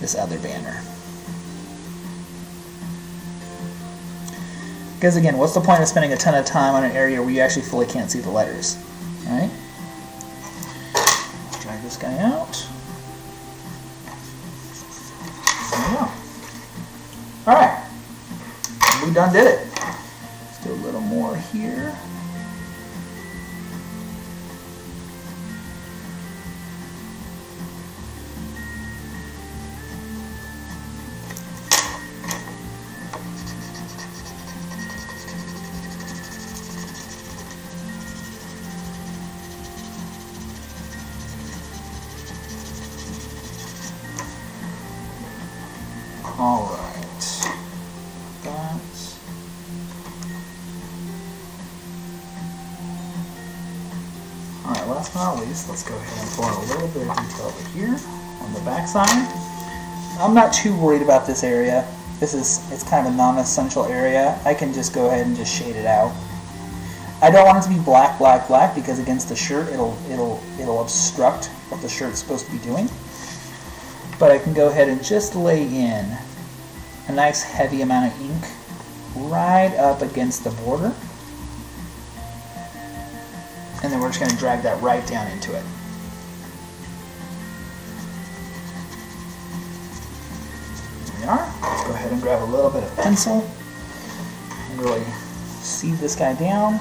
this other banner. Because again, what's the point of spending a ton of time on an area where you actually fully can't see the letters? Alright? Drag this guy out. There we go. Alright. We done did it. Let's do a little more here. All right. That's all right. Last but not least, let's go ahead and pull in a little bit of detail over here on the back side. I'm not too worried about this area. It's kind of a non-essential area. I can just go ahead and just shade it out. I don't want it to be black, black, black because against the shirt, it'll obstruct what the shirt's supposed to be doing. But I can go ahead and just lay in a nice heavy amount of ink right up against the border. And then we're just going to drag that right down into it. There we are. Let's go ahead and grab a little bit of pencil and really seed this guy down.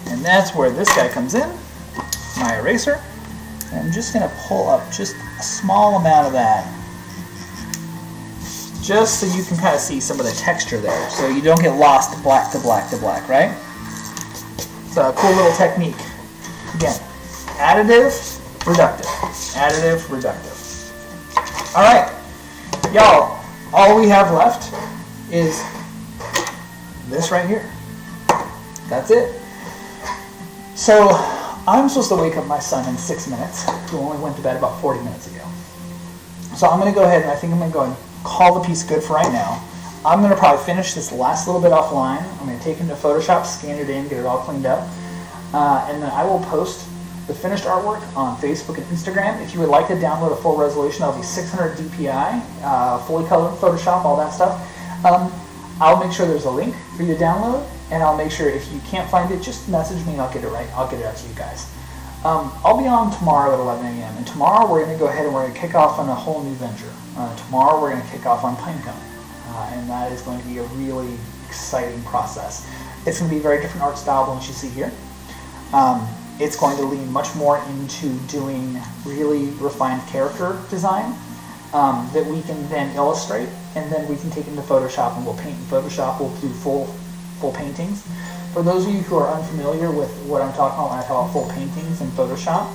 And that's where this guy comes in, my eraser. And I'm just going to pull up just a small amount of that, just so you can kind of see some of the texture there, so you don't get lost black to black to black, right? It's a cool little technique. Again, additive, reductive. Additive, reductive. All right, y'all, all we have left is this right here. That's it. So I'm supposed to wake up my son in 6 minutes, who only went to bed about 40 minutes ago. So I'm going to go ahead and I think I'm going to go and call the piece good for right now. I'm going to probably finish this last little bit offline. I'm going to take it into Photoshop, scan it in, get it all cleaned up. And then I will post the finished artwork on Facebook and Instagram. If you would like to download a full resolution, that'll be 600 DPI, fully colored Photoshop, all that stuff. I'll make sure there's a link for you to download, and I'll make sure if you can't find it, just message me and I'll get it right. I'll get it out to you guys. I'll be on tomorrow at 11 a.m. And tomorrow we're going to go ahead and we're going to kick off on a whole new venture. Tomorrow we're going to kick off on Pinecone, and that is going to be a really exciting process. It's going to be a very different art style than what you see here. It's going to lean much more into doing really refined character design that we can then illustrate, and then we can take into Photoshop and we'll paint in Photoshop. We'll do full paintings. For those of you who are unfamiliar with what I'm talking about when I talk about full paintings in Photoshop,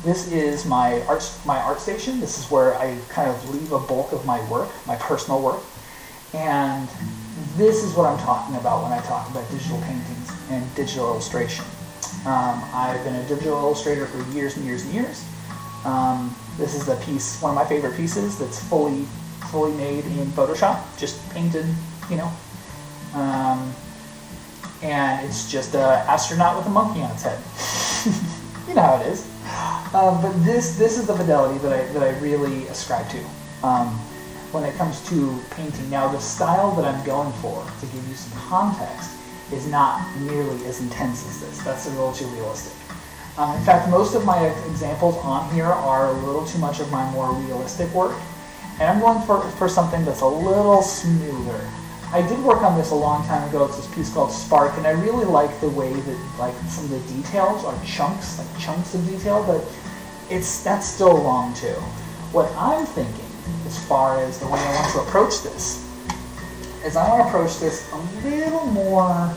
this is my art station. This is where I kind of leave a bulk of my work, my personal work, and this is what I'm talking about when I talk about digital paintings and digital illustration. I've been a digital illustrator for years and years and years. This is a piece, one of my favorite pieces, that's fully made in Photoshop, just painted, and it's just an astronaut with a monkey on its head. You know how it is. But this is the fidelity that I really ascribe to when it comes to painting. Now, the style that I'm going for, to give you some context, is not nearly as intense as this. That's a little too realistic. In fact, most of my examples on here are a little too much of my more realistic work, and I'm going for something that's a little smoother. I did work on this a long time ago. It's this piece called Spark, and I really like the way that some of the details are chunks of detail, but that's still wrong too. What I'm thinking, as far as the way I want to approach this, is I want to approach this a little more,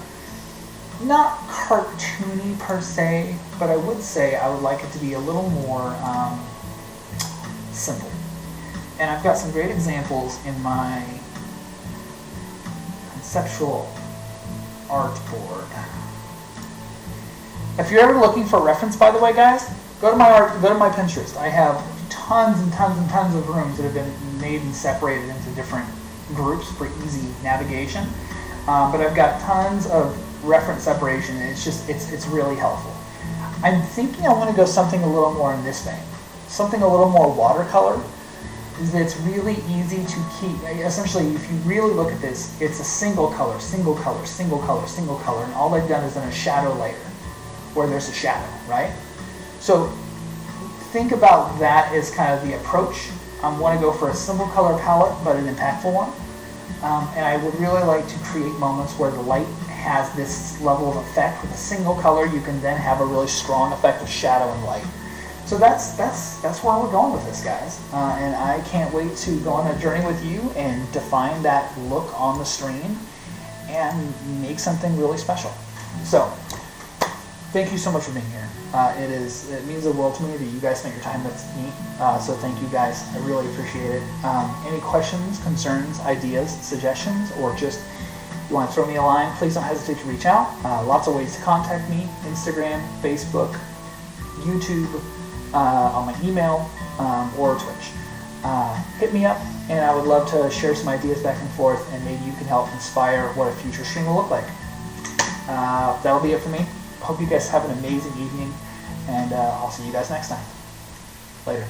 not cartoony per se, but I would say I would like it to be a little more simple. And I've got some great examples in my conceptual art board. If you're ever looking for reference, by the way, guys, go to my Pinterest. I have tons and tons and tons of rooms that have been made and separated into different groups for easy navigation. But I've got tons of reference separation, and it's really helpful. I'm thinking I want to go something a little more in this vein, something a little more watercolor. It's really easy to keep. Essentially, if you really look at this, it's a single color, single color, single color, single color, and all they've done is done a shadow layer where there's a shadow, right? So think about that as kind of the approach. I want to go for a simple color palette, but an impactful one. And I would really like to create moments where the light has this level of effect. With a single color, you can then have a really strong effect of shadow and light. So that's where we're going with this, guys. And I can't wait to go on a journey with you and define that look on the screen and make something really special. So thank you so much for being here. It means the world to me that you guys spent your time with me. So thank you guys. I really appreciate it. Any questions, concerns, ideas, suggestions, or just you want to throw me a line, please don't hesitate to reach out. Lots of ways to contact me: Instagram, Facebook, YouTube, on my email, or Twitch. Hit me up, and I would love to share some ideas back and forth, and maybe you can help inspire what a future stream will look like. That'll be it for me. Hope you guys have an amazing evening, and I'll see you guys next time. Later.